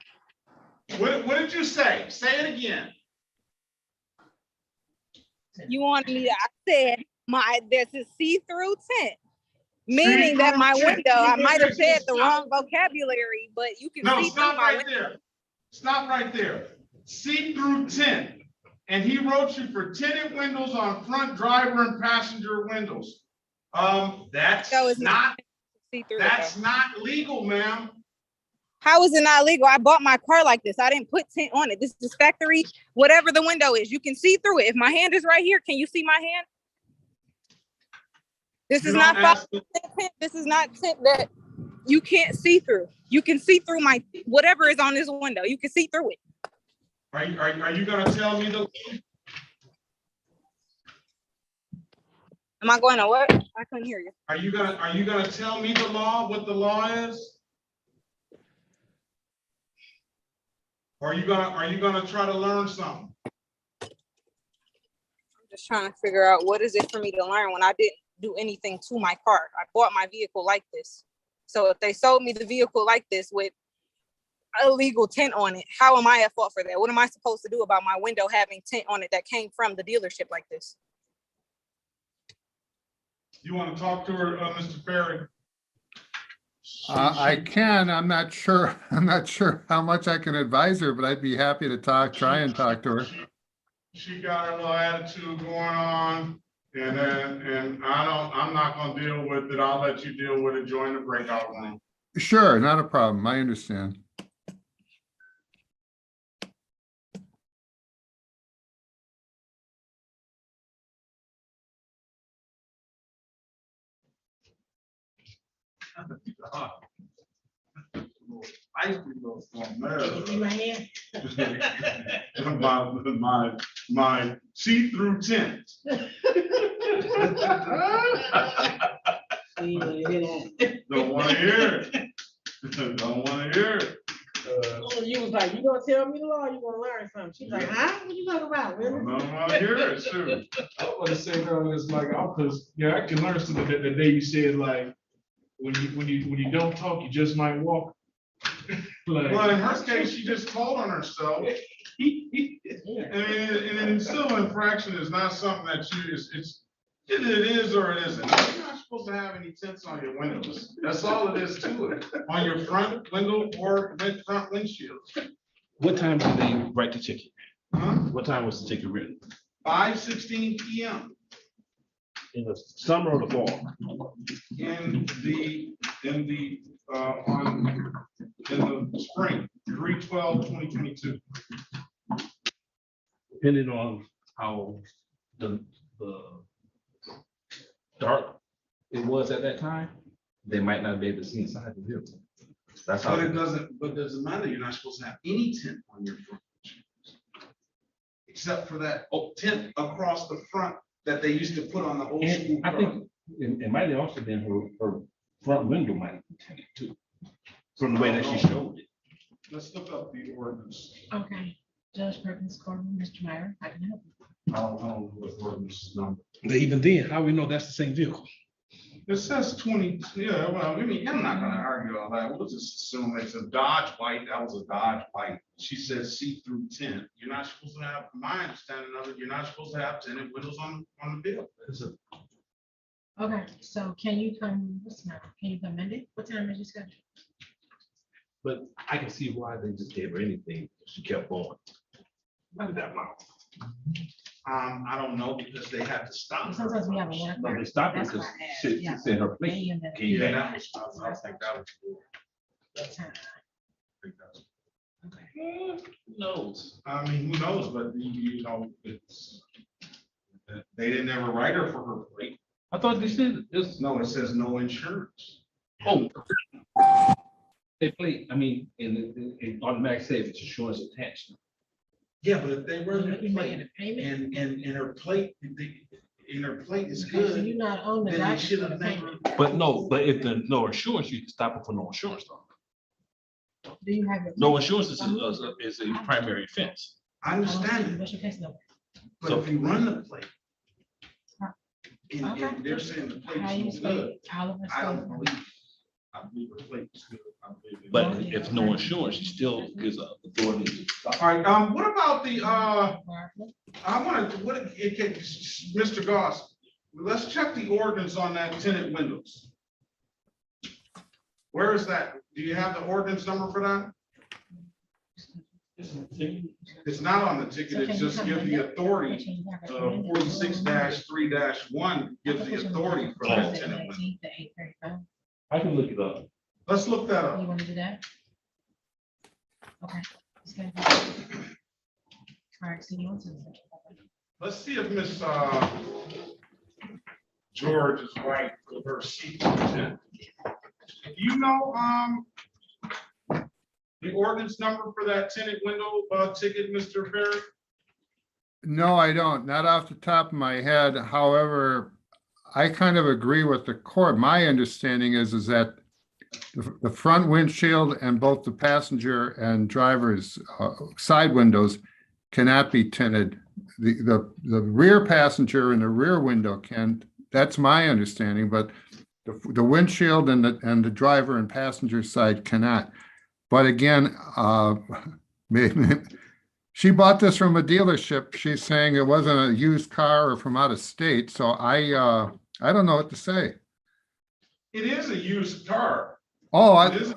What did you say? Say it again. You want me? I said there's a see-through tint, meaning that my window. I might have said the wrong vocabulary, but you can see through my window. Stop right there. See-through tint, and he wrote you for tinted windows on front driver and passenger windows. That's not legal, ma'am. How is it not legal? I bought my car like this. I didn't put tint on it. This is factory, whatever the window is. You can see through it. If my hand is right here, can you see my hand? This is not tint. This is not tint that you can't see through. You can see through my whatever is on this window. You can see through it. Are you gonna tell me the? Am I going to what? I couldn't hear you. Are you gonna tell me the law, what the law is? Or are you gonna try to learn something? I'm just trying to figure out what is it for me to learn when I didn't do anything to my car. I bought my vehicle like this. So if they sold me the vehicle like this with illegal tint on it, how am I at fault for that? What am I supposed to do about my window having tint on it that came from the dealership like this? You want to talk to her, Mr. Perry? I can. I'm not sure how much I can advise her, but I'd be happy to try and talk to her. She got a little attitude going on, and I'm not gonna deal with it. I'll let you deal with it. Join the breakout room. Sure, not a problem. I understand. My see-through tent. Don't want to hear it. Don't want to hear it. You was like, you gonna tell me the law, you gonna learn something. She's like, huh? What you talking about? Don't want to hear it, too. I want to say, girl, it's like, because I can learn something that the day you said, like, when you don't talk, you just might walk. Like, Well, in her case, she just told on herself. And civil infraction is not something that it is or it isn't. You're not supposed to have any tints on your windows. That's all it is to it. On your front window or front windshield. what time did they write the ticket? Huh? What time was the ticket written? 5:16 p.m. In the summer or the fall? in the spring, 3/12/2022. Depending on how the dark it was at that time, they might not be able to see inside the vehicle. That's how. But it doesn't matter. You're not supposed to have any tint on your front. Except for that tint across the front that they used to put on the old school. I think it might have also been her front window might have been tinted too, from the way that she showed it. Let's look up the ordinance. Okay, Judge Perkins, Courtroom, Mr. Meyer, I can help you. I don't know what ordinance number. But even then, how we know that's the same vehicle? It says 20, yeah, well, I mean, I'm not gonna argue all that. We'll just assume it's a Dodge white. That was a Dodge white. She says see-through tint. You're not supposed to have, my understanding of it, you're not supposed to have tinted windows on the vehicle. Okay, so can you come, what's the matter? Can you come Monday? What time is your schedule? But I can see why they just gave her anything. She kept going. With that mouth. I don't know, because they had to stop. Sometimes we have a one. No, they stopped her That's because why I asked. she Yeah. said her plate. They ended up- came Yeah, back. that was, I think that was. What time? Who knows? I mean, who knows, but you know, they didn't ever write her for her plate. I thought they said this. No, it says no insurance. Oh. They plate, I mean, in automatic save, it's insurance attached. Yeah, but if they were You the making plate a payment? and her plate, in her plate is Okay, so good, you're not on the then they docket should for the have never. payment. But if the no insurance, you can stop it for no insurance though. Do you have? No insurance is a primary offense. I understand it, What's your case number? but if you run the plate. Okay. And they're saying the How you plate's no good, spell Oliver I don't Stone? believe the plate is good. I believe it. But if no insurance, you still gives authority to stop. All right, what about the, I wanted to, Mr. Goss, let's check the ordinance on that tinted windows. Where is that? Do you have the ordinance number for that? It's not on the ticket, it just gives the authority, 46-3-1 gives the authority for that tinted window. I can look it up. Let's look that You up. want to do that? Okay. All right, see you on Tuesday. Let's see if Miss George is right with her seat. You know, the ordinance number for that tinted window ticket, Mr. Ferry? No, I don't, not off the top of my head. However, I kind of agree with the court. My understanding is that the front windshield and both the passenger and driver's side windows cannot be tinted. The rear passenger and the rear window can. That's my understanding, but the windshield and the driver and passenger side cannot. But again, she bought this from a dealership. She's saying it wasn't a used car or from out of state. So I don't know what to say. It is a used car. Oh, It is.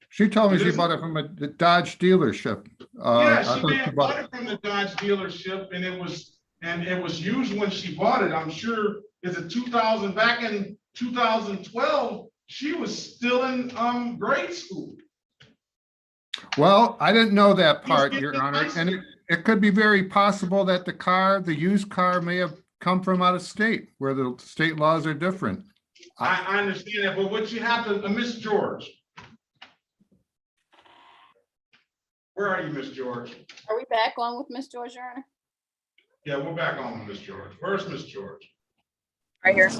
she told me It she is- bought it from a Dodge dealership. Yeah, I she thought may have bought it from the Dodge dealership and it was used when she bought it. I'm sure it's a 2000, back in 2012, she was still in grade school. Well, I didn't know that part, getting Your it Honor, nice. and it could be very possible that the used car may have come from out of state where the state laws are different. I understand that, but what you have to, Miss George. Where are you, Miss George? Are we back on with Miss George, Your Honor? Yeah, we're back on with Miss George. Where's Miss George? Right here.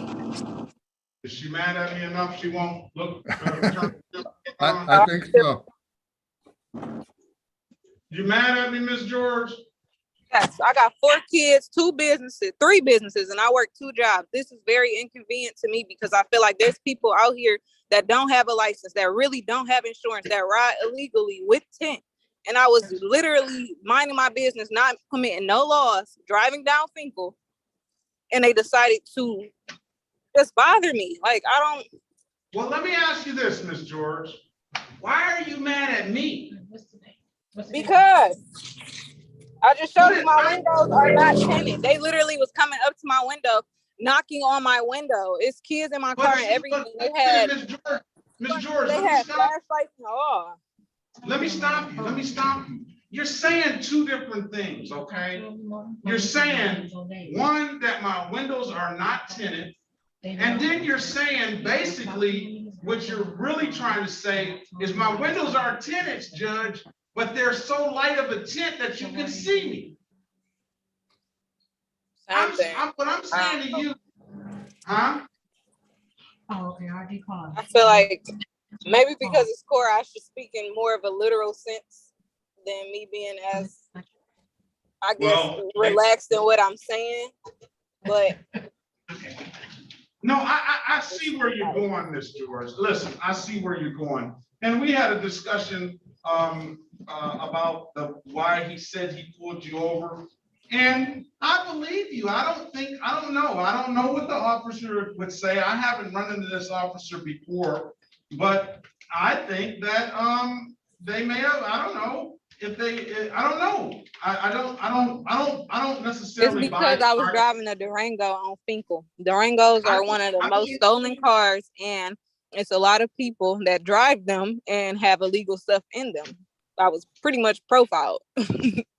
Is she mad at me enough? She won't look. I think so. You mad at me, Miss George? Yes, I got 4 kids, 3 businesses, and I work 2 jobs. This is very inconvenient to me because I feel like there's people out here that don't have a license, that really don't have insurance, that ride illegally with tint. And I was literally minding my business, not committing no laws, driving down Finkel, and they decided to just bother me. Like, I don't. Well, let me ask you this, Miss George. Why are you mad at me? Because I just showed you my windows are not tinted. They literally was coming up to my window, knocking on my window. It's kids in my car and everything. They had Miss George, they had flashlights and all. Let me stop you. Let me stop you. You're saying 2 different things, okay? You're saying, one, that my windows are not tinted. And then you're saying, basically, what you're really trying to say is my windows are tinted, Judge, but they're so light of a tint that you can see me. What I'm saying to you, huh? Oh, okay, I already called. I feel like maybe because it's core, I should speak in more of a literal sense than me being as, I guess, relaxed in what I'm saying. But no, I see where you're going, Miss George. Listen, I see where you're going. And we had a discussion about why he said he pulled you over. And I believe you. I don't know what the officer would say. I haven't run into this officer before, but I think that they may have, I don't know if they, I don't know. I don't necessarily. It's because I was driving a Durango on Finkel. Durangos are one of the most stolen cars, and it's a lot of people that drive them and have illegal stuff in them. I was pretty much profiled.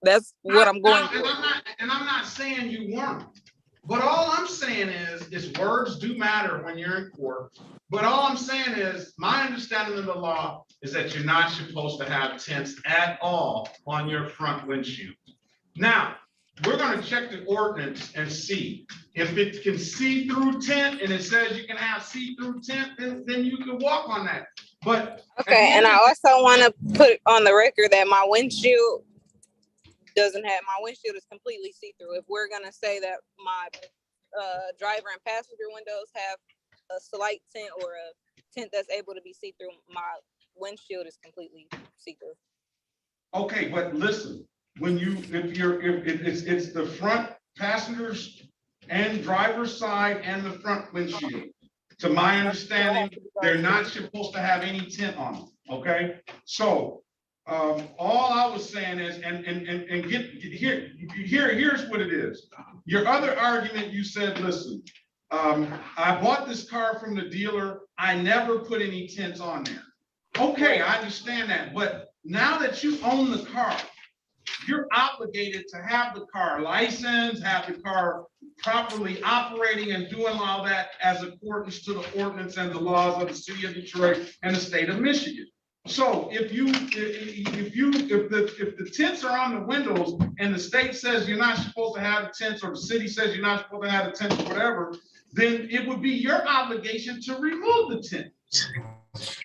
That's what I'm going for. And I'm not saying you weren't, but all I'm saying is words do matter when you're in court. But all I'm saying is my understanding of the law is that you're not supposed to have tints at all on your front windshield. Now, we're going to check the ordinance and see if it can see through tint, and it says you can have see-through tint, then you can walk on that. But okay, and I also want to put on the record that my windshield is completely see-through. If we're gonna say that my driver and passenger windows have a slight tint or a tint that's able to be see-through, my windshield is completely see-through. Okay, but listen, if it's the front passengers and driver's side and the front windshield. To my understanding, they're not supposed to have any tint on them, okay? So all I was saying is, here's what it is. Your other argument, you said, listen, I bought this car from the dealer. I never put any tints on there. Okay, I understand that, but now that you own the car, you're obligated to have the car licensed, have the car properly operating and doing all that as accordance to the ordinance and the laws of the city of Detroit and the state of Michigan. So if the tents are on the windows and the state says you're not supposed to have the tents, or the city says you're not supposed to have the tents, or whatever, then it would be your obligation to remove the tent.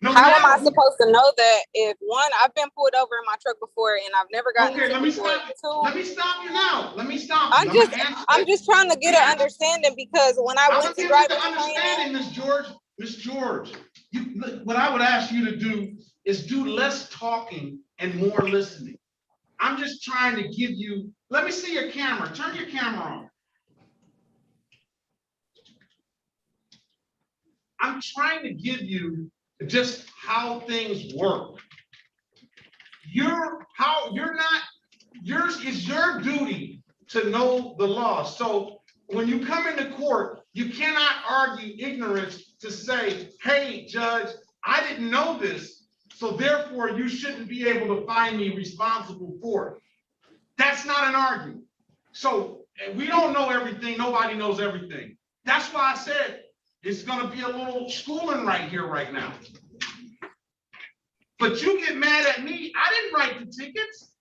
No How am I matter- supposed to know that if one, I've been pulled over in my truck before and I've never gotten Okay, a let me ticket for it. stop you. Two, Let me stop you now. Let me stop you. I'm just trying to get an understanding, because when I went to drive the understanding, Miss George. Miss George, what I would ask you to do is do less talking and more listening. I'm just trying to give you, let me see your camera. Turn your camera on. I'm trying to give you just how things work. Yours is your duty to know the law. So when you come into court, you cannot argue ignorance to say, hey, judge, I didn't know this, so therefore you shouldn't be able to find me responsible for it. That's not an argument. So we don't know everything. Nobody knows everything. That's why I said it's going to be a little schooling right here, right now. But you get mad at me. I didn't write the tickets.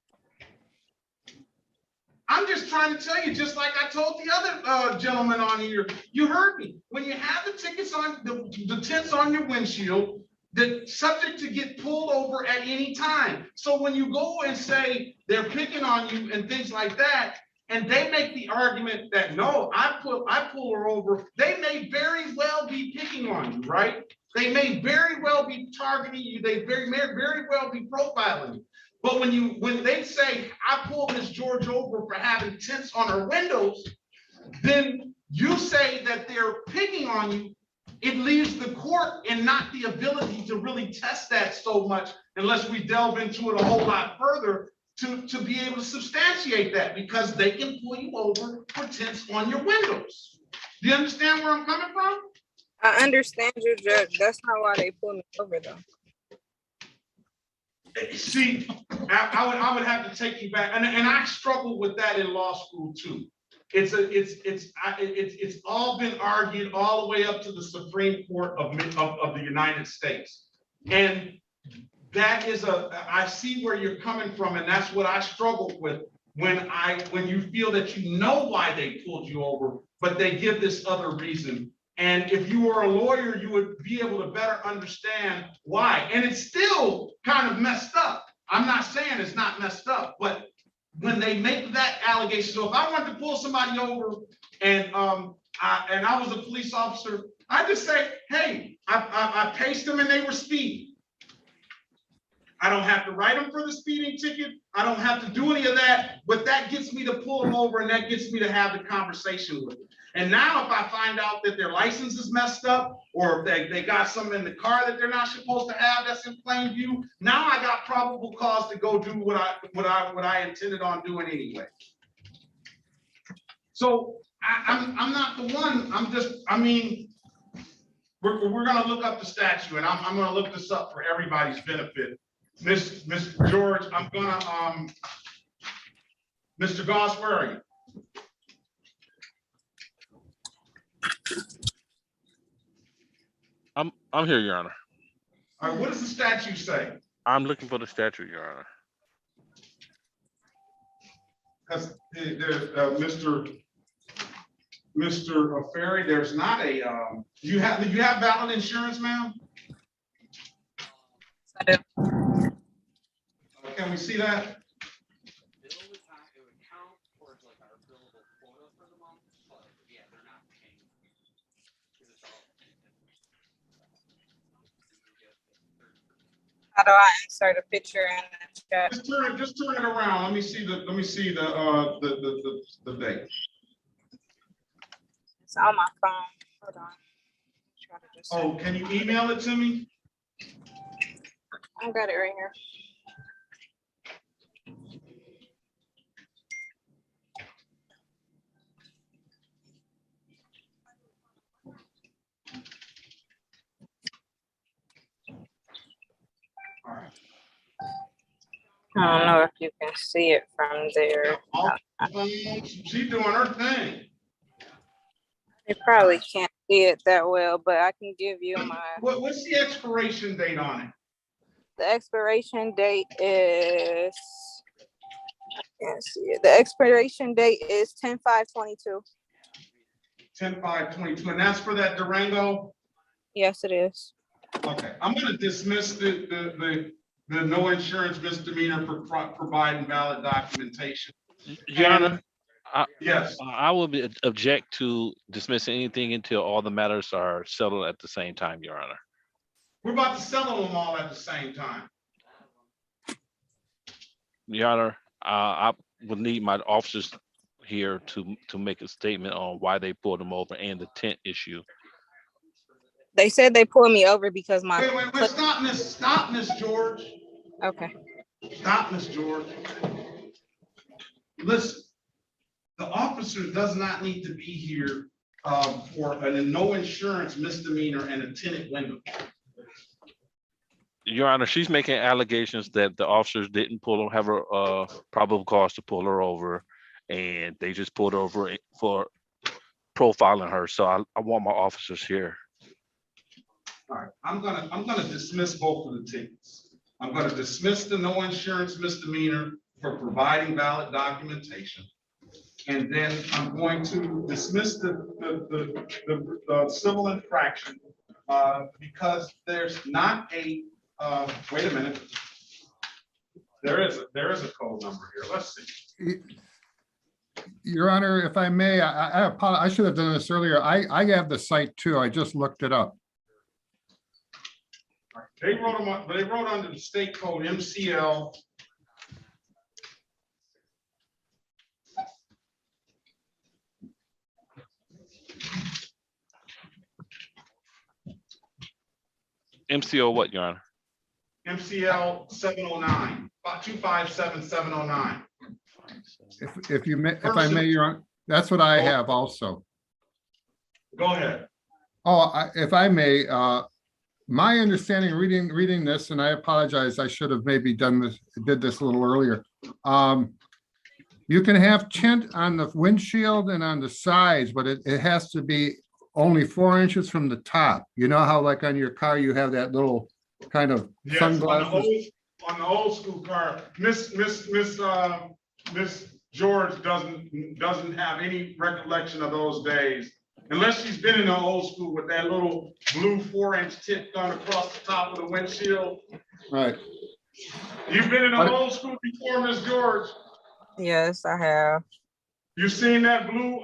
I'm just trying to tell you, just like I told the other gentleman on here, you heard me. When you have the tickets on, the tents on your windshield, they're subject to get pulled over at any time. So when you go and say they're picking on you and things like that, and they make the argument that, no, I pull her over, they may very well be picking on you, right? They may very well be targeting you. They may very well be profiling you. But when they say, I pulled Miss George over for having tents on her windows, then you say that they're picking on you. It leaves the court and not the ability to really test that so much, unless we delve into it a whole lot further, to be able to substantiate that, because they can pull you over for tents on your windows. Do you understand where I'm coming from? I understand you, Judge. That's not why they pulled me over, though. See, I would have to take you back, and I struggled with that in law school too. It's all been argued all the way up to the Supreme Court of the United States, and that is I see where you're coming from, and that's what I struggled with when you feel that you know why they pulled you over, but they give this other reason. And if you were a lawyer, you would be able to better understand why. And it's still kind of messed up. I'm not saying it's not messed up, but when they make that allegation, so if I wanted to pull somebody over and I was a police officer, I just say, hey, I paced them and they were speeding. I don't have to write them for the speeding ticket. I don't have to do any of that, but that gets me to pull them over, and that gets me to have the conversation with them. And now if I find out that their license is messed up, or if they got something in the car that they're not supposed to have that's in plain view, now I got probable cause to go do what I intended on doing anyway. So I'm not the one. We're gonna look up the statute, and I'm gonna look this up for everybody's benefit. Miss George, I'm gonna Mr. Goss, where are you? I'm here, Your Honor. All right, what does the statute say? I'm looking for the statute, Your Honor. Because Mr. Ferry, there's not a you have valid insurance, ma'am? Can we see that? How do I insert a picture in the chat? Just turn it around. Let me see the date. It's on my phone. Hold on. Oh, can you email it to me? I got it right here. All right. I don't know if you can see it from there. She's doing her thing. You probably can't see it that well, but I can give you my, What's the expiration date on it? the expiration date is, can't see it. The expiration date is 10/5/22. 10/5/22, and that's for that Durango? Yes, it is. Okay, I'm gonna dismiss the no insurance misdemeanor for providing valid documentation. Your Honor, Yes. I will object to dismissing anything until all the matters are settled at the same time, Your Honor. We're about to settle them all at the same time. Your Honor, I would need my officers here to make a statement on why they pulled them over and the tent issue. They said they pulled me over because my. Wait, stop, Miss George. Okay. Stop, Miss George. Listen, the officer does not need to be here for a no insurance misdemeanor and a tinted window. Your Honor, she's making allegations that the officers didn't have her probable cause to pull her over, and they just pulled her over for profiling her. So I want my officers here. All right, I'm gonna dismiss both of the tickets. I'm gonna dismiss the no insurance misdemeanor for providing valid documentation. And then I'm going to dismiss the civil infraction because there's not a, wait a minute. There is a code number here. Let's see. Your Honor, if I may, I apologize. I should have done this earlier. I have the site too. I just looked it up. They wrote under the state code MCL. MCO what, Your Honor? MCL 709, 257-709. If I may, Your Honor, that's what I have also. Go ahead. Oh, if I may, my understanding, reading this, and I apologize, I should have maybe did this a little earlier. You can have tint on the windshield and on the sides, but it has to be only 4 inches from the top. You know how like on your car, you have that little kind of sunglasses? On the old school car, Miss George doesn't have any recollection of those days. Unless she's been in the old school with that little blue 4-inch tip done across the top of the windshield. Right. You've been in the old school before, Miss George? Yes, I have. You seen that blue,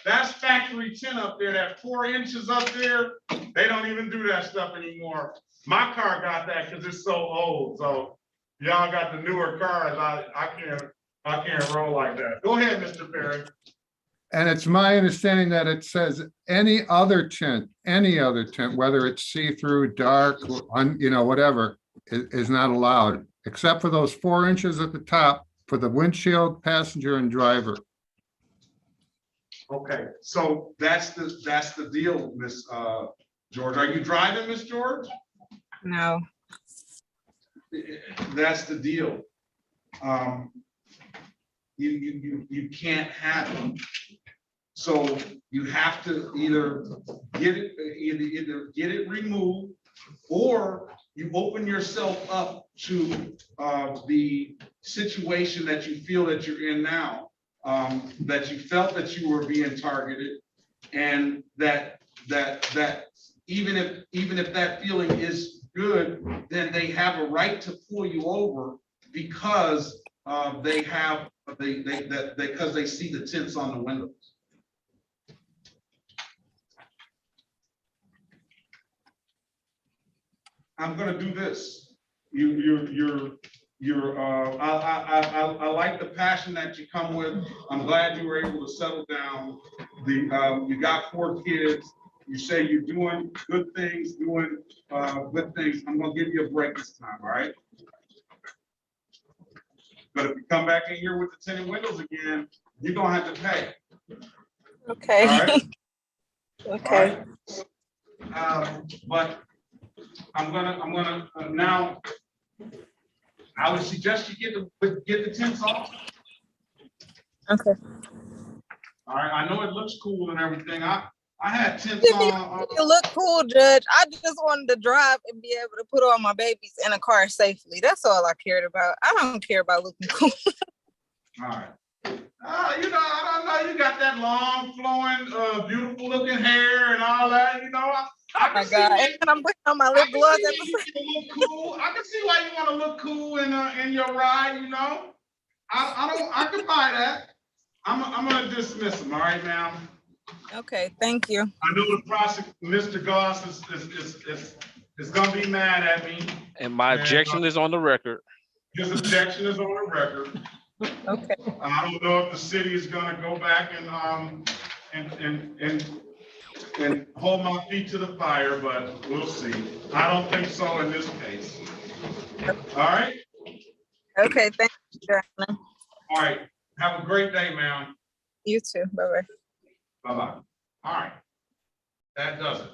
that's factory tint up there, that 4 inches up there? They don't even do that stuff anymore. My car got that because it's so old. So y'all got the newer cars. I can't roll like that. Go ahead, Mr. Perry. And it's my understanding that it says any other tint, whether it's see-through, dark, whatever, is not allowed, except for those 4 inches at the top for the windshield, passenger, and driver. Okay, so that's the deal, Miss George. Are you driving, Miss George? No. That's the deal. You can't have them. So you have to either get it removed, or you open yourself up to the situation that you feel that you're in now, that you felt that you were being targeted, and that even if that feeling is good, then they have a right to pull you over because because they see the tints on the windows. I'm gonna do this. I like the passion that you come with. I'm glad you were able to settle down. You got 4 kids. You say you're doing good things, good things. I'm gonna give you a break this time, all right? But if you come back in here with the tinted windows again, you're gonna have to pay. Okay. All right? Okay. All right. But I'm gonna now I would suggest you get the tents off. Okay. All right, I know it looks cool and everything. I had tents on. You look cool, Judge. I just wanted to drive and be able to put all my babies in a car safely. That's all I cared about. I don't care about looking cool. All right. You know, I don't know. You got that long, flowing, beautiful looking hair and all that. You know, I Oh my can God! see And I'm putting on my I lip can gloss see at why the you want to look cool. I can see why you want to look cool in your ride. You know, I can buy that. I'm gonna dismiss him. All right, ma'am. Okay, thank you. I know the prosecutor, Mr. Goss is gonna be mad at me. And my objection is on the record. His objection is on the record. Okay. I don't know if the city is gonna go back and hold my feet to the fire, but we'll see. I don't think so in this case. All right? Okay, thank you, Your Honor. All right. Have a great day, ma'am. You too. Bye-bye. Bye-bye. All right. That does it.